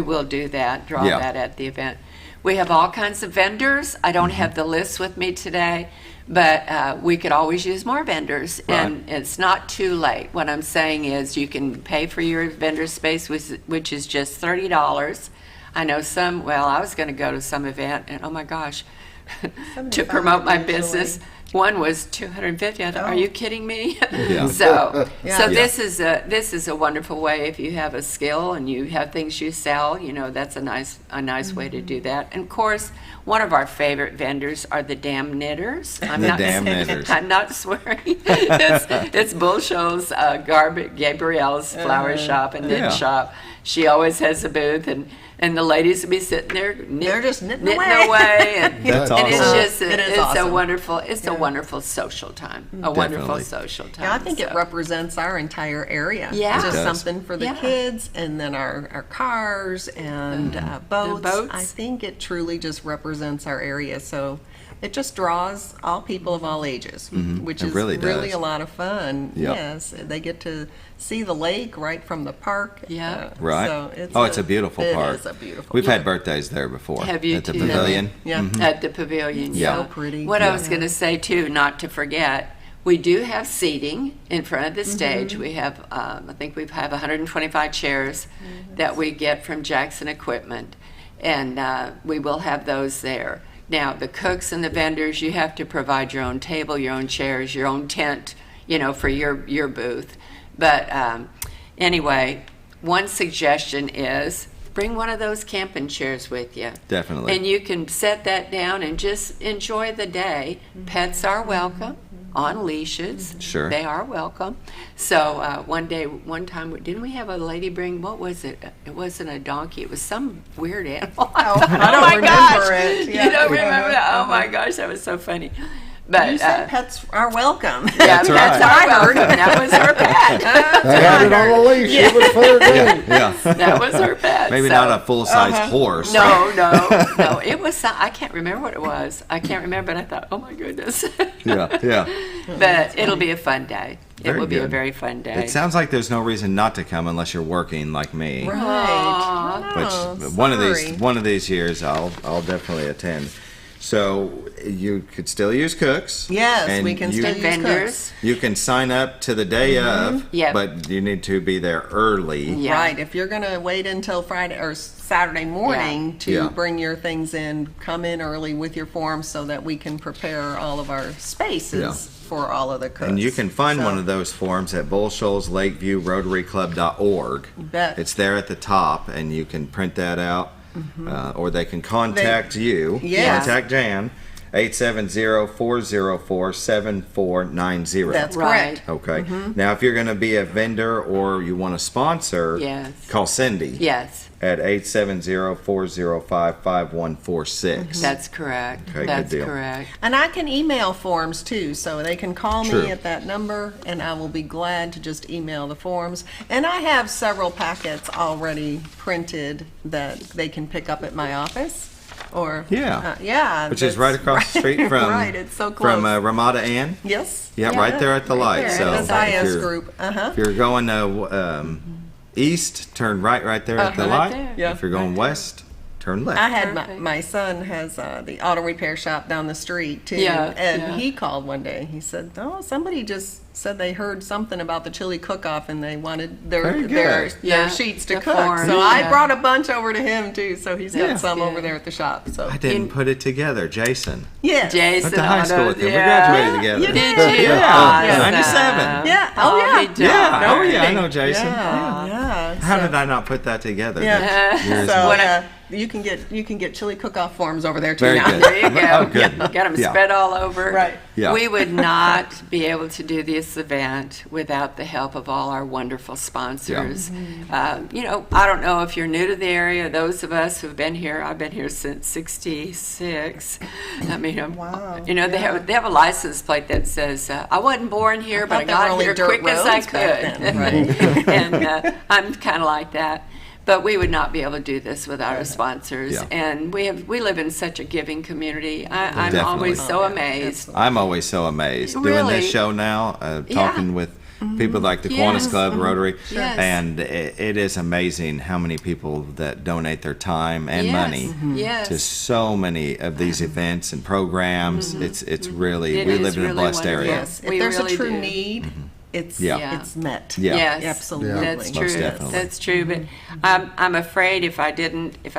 will do that, draw Yeah. that at the event. We have all kinds of vendors. I don't have the list with me today, but we could always use more vendors, and it's not too late. What I'm saying is you can pay for your vendor space, which is just $30. I know I was going to go to some event, and oh my gosh, to promote my business, one was $250. I thought, are you kidding me? Yeah. So this is a wonderful way. If you have a skill and you have things you sell, that's a nice way to do that. And of course, one of our favorite vendors are the Damn Knitters. I'm not swearing. It's Bull Shoals, Gabrielle's flower shop and knit shop. She always has a booth, and the ladies will be sitting there they're just knitting away. And, That's awesome. And it's just it's awesome. a wonderful social time. Wonderful social time. Yeah, I think it represents our entire area. Yeah. Just something for the kids, and then our cars and boats. The boats. I think it truly just represents our area. So it just draws all people of all ages, which is really a lot of fun. Yep. Yes, they get to see the lake right from the park. Yeah. Right. So it's a beautiful park. It is a beautiful We've park. had birthdays there before. Have you at the too? pavilion? Yeah. At the pavilion. Yeah. So pretty. What I was going to say too, not to forget, we do have seating in front of the stage. We have, I think we have 125 chairs that we get from Jackson Equipment, and we will have those there. Now, the cooks and the vendors, you have to provide your own table, your own chairs, your own tent, for your booth. But anyway, one suggestion is bring one of those camping chairs with you. Definitely. And you can set that down and just enjoy the day. Pets are welcome on leashes. Sure. They are welcome. So one time, didn't we have a lady bring, what was it? It wasn't a donkey. It was some weird animal. I don't remember it. You don't remember that? Oh my gosh, that was so funny. But you said pets are welcome. Yeah, pets are welcome. That was her pet. I had it on a leash. It was fair game. Yeah. That was her pet. Maybe not a full-size horse. No. It was. I can't remember what it was. I can't remember. But I thought, oh my goodness. Yeah. But it'll be a fun day. It will be a good. very fun day. It sounds like there's no reason not to come unless you're working like me. Right. Which one of these years I'll definitely attend. So you could still use cooks. Yes, and we can still use vendors. cooks. You can sign up to the day of, Yep. but you need to be there early. Yeah. Right. If you're going to wait until Friday or Saturday morning to bring your things in, come in early with your forms so that we can prepare all of our spaces for all of the cooks. And you can find one of those forms at Bull Shoals, Lakeview, RotaryClub.org. Bet. It's there at the top, and you can print that out, or they can contact you, Yes. contact Jan, 870-404-7490. That's correct. Okay. Now, if you're going to be a vendor or you want to sponsor, Yes. call Cindy. Yes. At 870-405-5146. That's correct. Okay, That's good deal. correct. And I can email forms too, so they can call True. me at that number, and I will be glad to just email the forms. And I have several packets already printed that they can pick up at my office. Or yeah, which is right across the street from right. It's so close from Ramada Inn. Yes. Yeah, right there at the light. There, So SIS group. if you're going to east, turn right there at the Right light. there. Yeah. If you're going west, turn left. I had my son has the auto repair shop down the street too, Yeah, and yeah. he called one day. He said, "Oh, somebody just said they heard something about the chili cook-off and they wanted Very their good. Yeah, sheets to the cook." forms, So I yeah. brought a bunch over to him too. So he's got Yeah. some over Good. there at the shop. So I didn't put it together. Jason. yeah, Jason Went to high school Auto, with him. yeah. We graduated together. You did Did you? Yeah. Awesome. 97. yeah. Oh, Oh yeah, he does. Yeah. No Oh, yeah. I kidding. know Jason. Yeah, yeah. How So- did I not put that together? Yeah. Years So ago. you can get chili cook-off forms over there too Very now. good. There you go. Oh, good. Got them Yeah. spread all over. Right. Yeah. We would not be able to do this event without the help of all our wonderful sponsors. You know, I don't know if you're new to the area. Those of us who've been here, I've been here since '66. I mean, Wow. you know, they have a license plate that says, "I wasn't born here, but I thought they were got only here dirt quick as I roads back could." then, right. And I'm kind of like that. But we would not be able to do this without our sponsors. Yeah. And we live in such a giving community. I'm Definitely. always so amazed. I'm always so amazed doing Really? this show now, talking with people like the Yes. Kiwanis Club, Rotary, Yes. and it is amazing how many people that donate their time and Yes. money Yes. to so many of these events and programs. It's really, It we is live in a really blessed wonderful. area. Yes, if We there's really a true do. need, it's Yeah. it's met. Yeah. Yes, Absolutely. That's Most true. definitely. That's true. But I'm afraid if I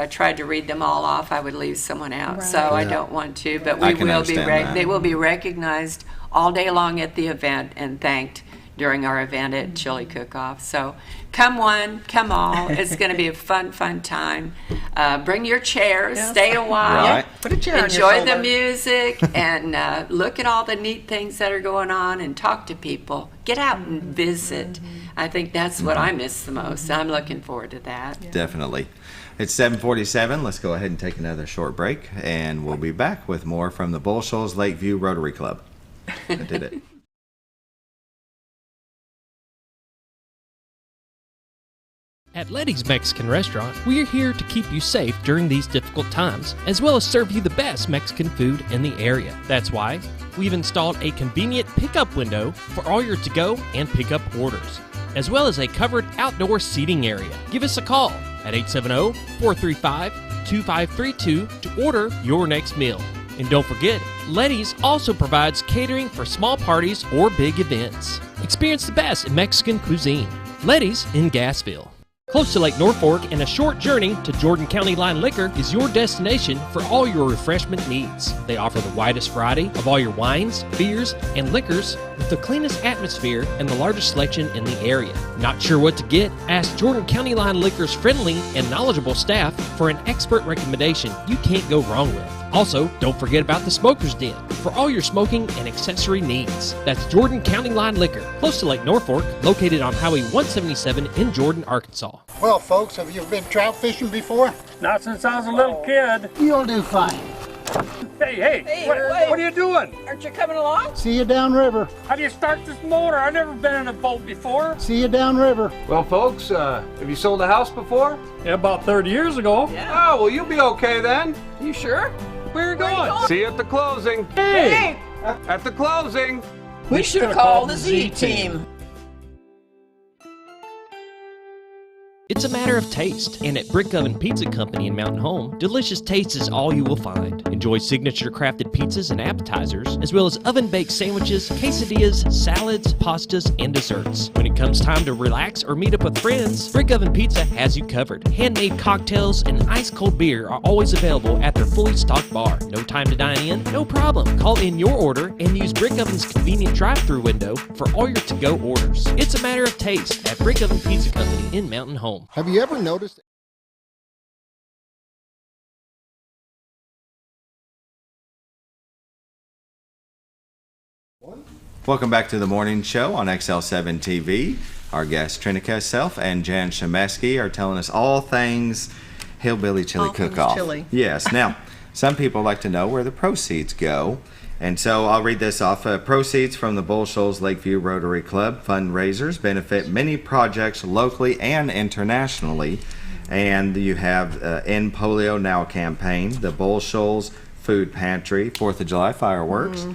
tried to read them all off, I would leave someone out. So I don't want to. But I we can will be. understand that. They will be recognized all day long at the event and thanked during our event at Chili Cook-Off. So come one, come all. It's going to be a fun time. Bring your chairs, Yes. stay a while, Right. Put a chair on your enjoy the shoulder. music, and look at all the neat things that are going on and talk to people. Get out and visit. I think that's what I miss the most. I'm looking forward to that. Definitely. It's 7:47. Let's go ahead and take another short break, and we'll be back with more from the Bull Shoals Lakeview Rotary Club. I did it. At Letty's Mexican Restaurant, we're here to keep you safe during these difficult times, as well as serve you the best Mexican food in the area. That's why we've installed a convenient pickup window for all your to-go and pickup orders, as well as a covered outdoor seating area. Give us a call at 870-435-2532 to order your next meal. And don't forget, Letty's also provides catering for small parties or big events. Experience the best in Mexican cuisine. Letty's in Gassville. Close to Lake Norfolk and a short journey to Jordan County Line Liquor is your destination for all your refreshment needs. They offer the widest variety of all your wines, beers, and liquors with the cleanest atmosphere and the largest selection in the area. Not sure what to get? Ask Jordan County Line Liquor's friendly and knowledgeable staff for an expert recommendation you can't go wrong with. Also, don't forget about the Smoker's Den for all your smoking and accessory needs. That's Jordan County Line Liquor, close to Lake Norfolk, located on Highway 177 in Jordan, Arkansas. Well, folks, have you been trout fishing before? Not since I was a little kid. You'll do fine. Hey, what are you doing? Aren't you coming along? See you downriver. How do you start this motor? I've never been in a boat before. See you downriver. Well, folks, have you sold a house before? Yeah, about 30 years ago. Oh, well, you'll be okay then. You sure? Where are you going? See you at the closing. Hey! At the closing. We should have called the Z team. It's a matter of taste, and at Brick Oven Pizza Company in Mountain Home, delicious taste is all you will find. Enjoy signature crafted pizzas and appetizers, as well as oven-baked sandwiches, quesadillas, salads, pastas, and desserts. When it comes time to relax or meet up with friends, Brick Oven Pizza has you covered. Handmade cocktails and ice-cold beer are always available at their fully stocked bar. No time to dine in? No problem. Call in your order and use Brick Oven's convenient drive-thru window for all your to-go orders. It's a matter of taste at Brick Oven Pizza Company in Mountain Home. Have you ever noticed Welcome back to the morning show on XL7-TV. Our guest, Trieneke Self and Jan Schmeski, are telling us all things Hillbilly Chili Cook-Off. Chili. Yes. Now, some people like to know where the proceeds go. And so I'll read this off. Proceeds from the Shoals Lakeview Rotary Club fundraisers benefit many projects locally and internationally. And you have End Polio Now campaign, the Shoals Food Pantry, 4th of July fireworks,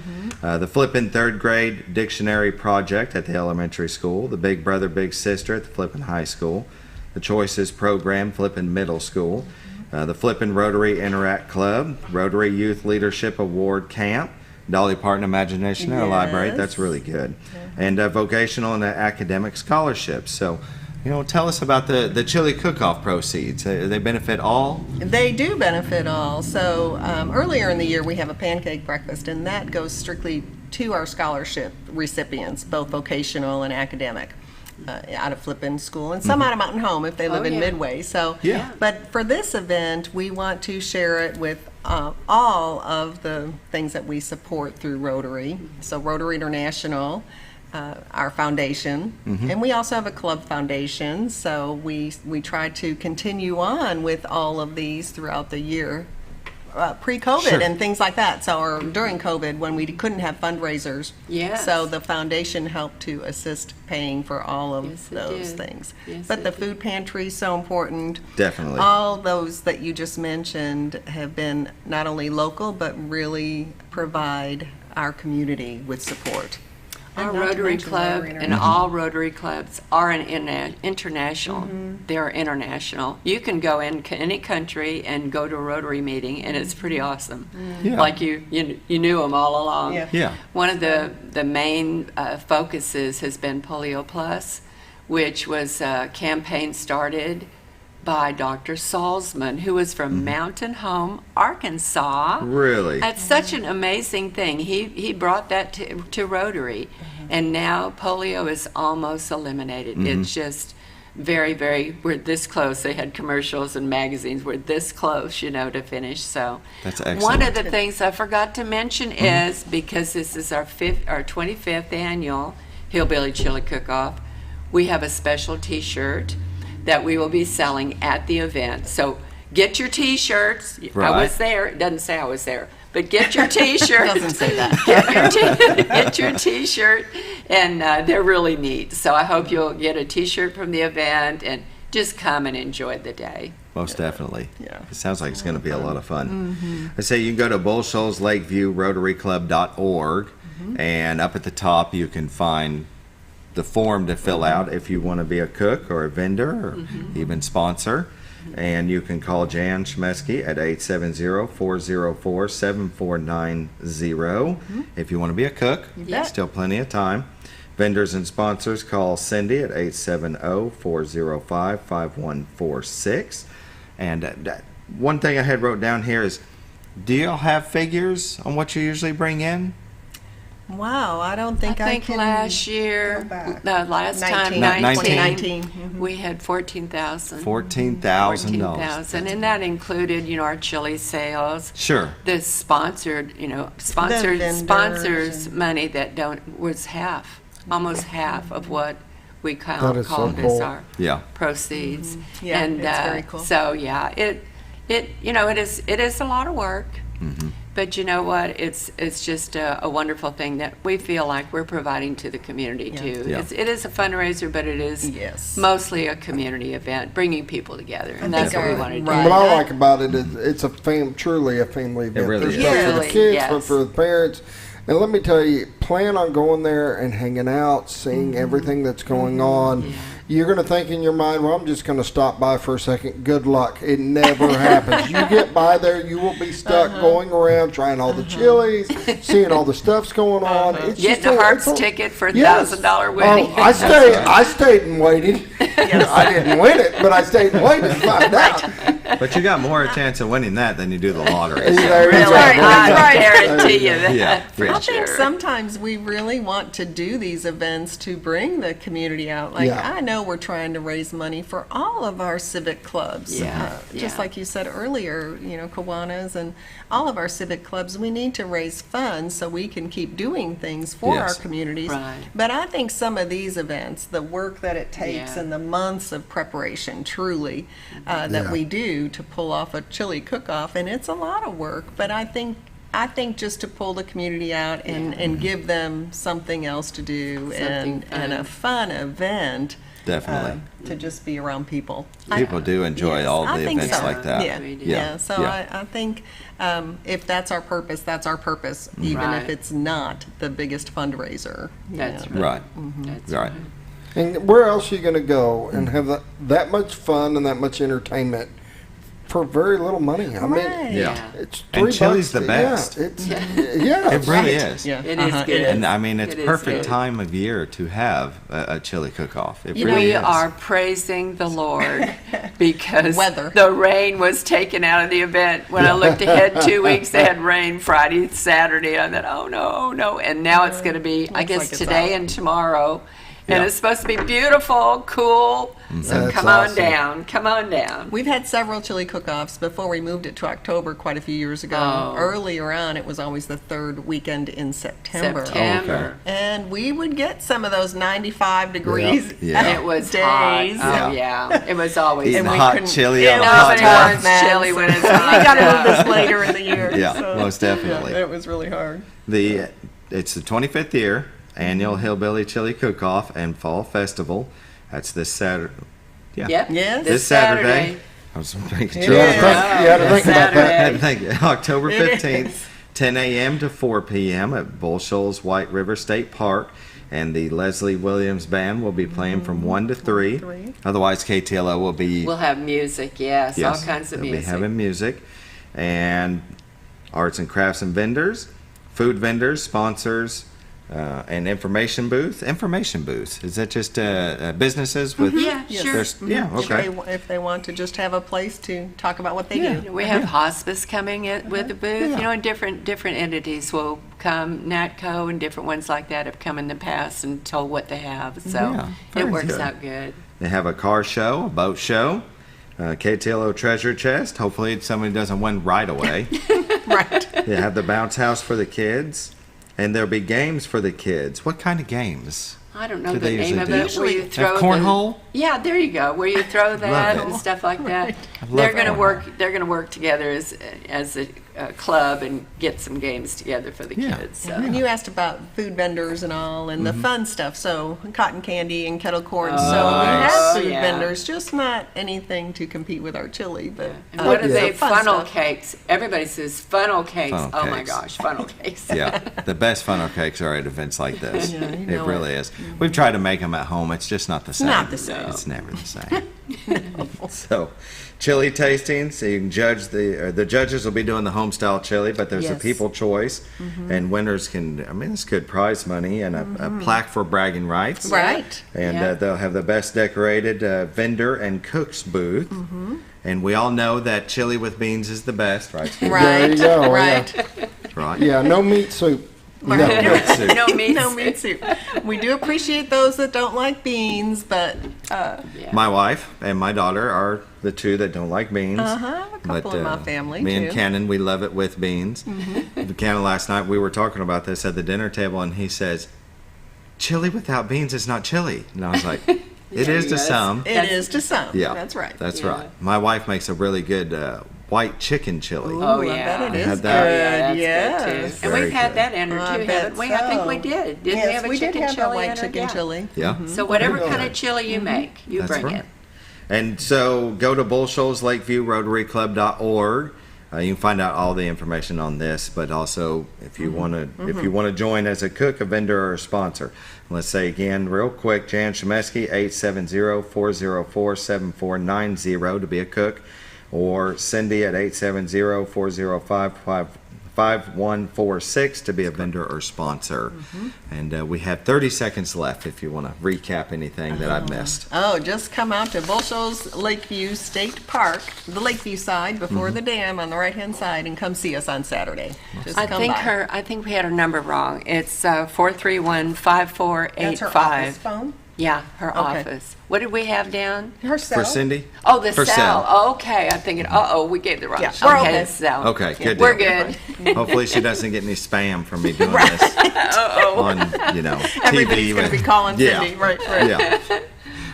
the Flippin' 3rd grade dictionary project at the elementary school, the Big Brother Big Sister at the Flippin' High School, the Choices program, Flippin' Middle School, the Flippin' Rotary Interact Club, Rotary Youth Leadership Award Camp, Dolly Parton Imagination in our library. That's really good. And vocational and academic scholarships. So, tell us about the chili cook-off proceeds. They benefit all? They do benefit all. So earlier in the year, we have a pancake breakfast, and that goes strictly to our scholarship recipients, both vocational and academic. Out of Flippin' School and some out of Mountain Home if they live in Midway. So, but for this event, we want to share it with all of the things that we support through Rotary. So Rotary International, our foundation, and we also have a club foundation. So we try to continue on with all of these throughout the year. Pre-COVID and things like that. So, or during COVID when we couldn't have fundraisers. So the foundation helped to assist paying for all of those things. But the food pantry is so important. Definitely. All those that you just mentioned have been not only local, but really provide our community with support. Our Rotary Club and all Rotary Clubs are international. They're international. You can go in any country and go to a Rotary meeting, and it's pretty awesome. Like you knew them all along. One of the main focuses has been Polio Plus, which was a campaign started by Dr. Salzman, who was from Mountain Home, Arkansas. Really? That's such an amazing thing. He brought that to Rotary, and now polio is almost eliminated. It's just very, very, we're this close. They had commercials and magazines. We're this close, to finish. So that's excellent. One of the things I forgot to mention is, because this is our 25th annual Hillbilly Chili Cook-Off, we have a special T-shirt that we will be selling at the event. So get your T-shirts. I was there. It doesn't say I was there, but get your T-shirt. Doesn't say that. Get your T-shirt, and they're really neat. So I hope you'll get a T-shirt from the event and just come and enjoy the day. Most definitely. It sounds like it's going to be a lot of fun. I say you can go to Shoals Lakeview RotaryClub.org, and up at the top you can find the form to fill out if you want to be a cook or a vendor or even sponsor. And you can call Jan Schmeski at 870-404-7490 if you want to be a cook. Still plenty of time. Vendors and sponsors, call Cindy at 870-405-5146. And one thing I had wrote down here is, do y'all have figures on what you usually bring in? Wow, I don't think I can last year, last time, 2019, we had $14,000. $14,000. And that included, our chili sales. Sure. The sponsored, sponsors money that was half, almost half of what we called as our proceeds. And it's very cool. So it is a lot of work. But you know what? It's just a wonderful thing that we feel like we're providing to the community too. It is a fundraiser, but it is mostly a community event, bringing people together, and that's what we want to do. What I like about it is it's truly a family event. It really is. Stuff for the kids, for the parents. And let me tell you, plan on going there and hanging out, seeing everything that's going on. You're going to think in your mind, well, I'm just going to stop by for a second. Good luck. It never happens. You get by there, you will be stuck going around, trying all the chilies, seeing all the stuff's going on. It's getting a Harps ticket for a $1,000 wedding. I stayed and waited. I didn't win it, but I stayed and waited to find out. But you got more chance of winning that than you do the lottery. I guarantee you that. I think sometimes because we really want to do these events to bring the community out. Like, I know we're trying to raise money for all of our civic clubs. Just like you said earlier, you know, Kiwanis and all of our civic clubs, we need to raise funds so we can keep doing things for our communities. But I think some of these events, the work that it takes and the months of preparation, truly, that we do to pull off a chili cook-off, and it's a lot of work, but I think just to pull the community out and give them something else to do and a fun event. Definitely. To just be around people. People do enjoy all the events like that. So I think if that's our purpose, that's our purpose, even if it's not the biggest fundraiser. That's right. That's right. And where else are you going to go and have that much fun and that much entertainment for very little money? I mean, it's $3. And chili's the best. It's it really is. It is good. And I mean, it's perfect time of year to have a chili cook-off. It you really know, is. we are praising the Lord because the rain was taken out of the event. When I looked ahead 2 weeks, they had rain Friday, Saturday. I thought, oh no. And now it's going to be, I guess, today and tomorrow. And it's supposed to be beautiful, cool. So come on down. We've had several chili cook-offs before we moved it to October quite a few years ago. Earlier on, it was always the third weekend in September. And we would get some of those 95 degrees It was days. Hot. It was always eating hot chili on a hot hot day. Chili when it's hot. We got to move this later in the year. Most definitely. It was really hard. It's the 25th year. Annual Hillbilly Chili Cook-Off and Fall Festival. That's this Saturday. This Saturday. I was making sure. You had to think about that. October 15th, 10 a.m. to 4 p.m. at Shoals White River State Park. And the Leslie Williams Band will be playing from 1 to 3. Otherwise, KTLO will be... We'll have music, all kinds of music. We'll be having music. And arts and crafts and vendors, food vendors, sponsors... an information booth. Is that just businesses with? If they want to just have a place to talk about what they do. We have hospice coming in with the booth. You know, and different entities will come. NATCO and different ones like that have come in the past and told what they have. So it works out good. They have a car show, a boat show, KTLO treasure chest. Hopefully, somebody doesn't win right away. They have the bounce house for the kids. And there'll be games for the kids. What kind of games? I don't know the name of it. Where you throw cornhole? Yeah, there you go. Where you throw that and stuff like that. They're going to work. They're going to work together as a club and get some games together for the kids. So. And you asked about food vendors and all, and the fun stuff. So cotton candy and kettle corn. So we have food vendors, just not anything to compete with our chili. But and what are they? Funnel cakes. Everybody says funnel cakes. Oh my gosh, funnel cakes. The best funnel cakes are at events like this. It really is. We've tried to make them at home. It's just not the same. Not the same. It's never the same. So, chili tasting. So you can judge the judges will be doing the home style chili, but there's a people choice, and winners can. I mean, it's good prize money and a plaque for bragging rights. And they'll have the best decorated vendor and cooks booth. And we all know that chili with beans is the best, right? There you go. Right. Yeah, no meat soup. No meat soup. We do appreciate those that don't like beans, but my wife and my daughter are the two that don't like beans. A couple in my family me too. And Cannon, we love it with beans. Cannon, last night we were talking about this at the dinner table, and he says, "Chili without beans is not chili." And I was like, "It is to some." It is to some. Yeah, that's right. That's right. My wife makes a really good white chicken chili. I bet it is good. Good too. And we've had that in her too, haven't we? I think we did. Didn't we have a chicken chili? A white chicken chili. So whatever kind of chili you make, you bring it. And so go to Bull Shoals, Lakeview, RotaryClub.org. You can find out all the information on this, but also if you want to join as a cook, a vendor, or a sponsor. Let's say again real quick, Jan Schmeski, 870-404-7490 to be a cook, or Cindy at 870-405-5450 5146 to be a vendor or sponsor. And we have 30 seconds left if you want to recap anything that I've missed. Oh, just come out to Shoals Lakeview State Park, the Lakeview side before the dam on the right-hand side, and come see us on Saturday. Just I come think by. I think we had her number wrong. It's 431-5485. That's her office phone? Yeah, her Okay. office. What did we have down? Her cell. For Cindy? Oh, the For cell. cell. Oh, okay, I'm thinking. We gave the wrong. Yeah, we're okay, okay. cell. Okay, good We're deal. good. Hopefully she doesn't get any spam from me doing this on, Everybody's TV. going to be calling Yeah. Cindy. Right. Yeah.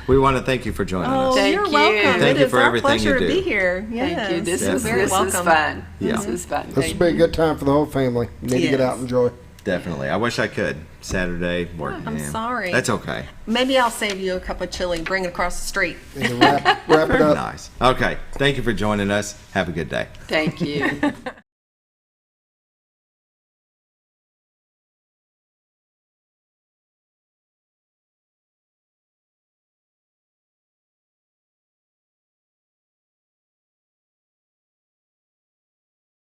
We want to thank you for joining us. Thank You're you. welcome. Thank it you is for our everything pleasure you to do. be here. Yes. Thank you. This You're was very welcome. fun. Yeah. This was fun. This will be a good time for the whole family. You need to get out and enjoy. Definitely. I wish I could. Saturday working. I'm sorry. That's okay. Maybe I'll save you a cup of chili, bring it across the street. And wrap it up. Nice. Okay. Thank you for joining us. Have a good day. Thank you.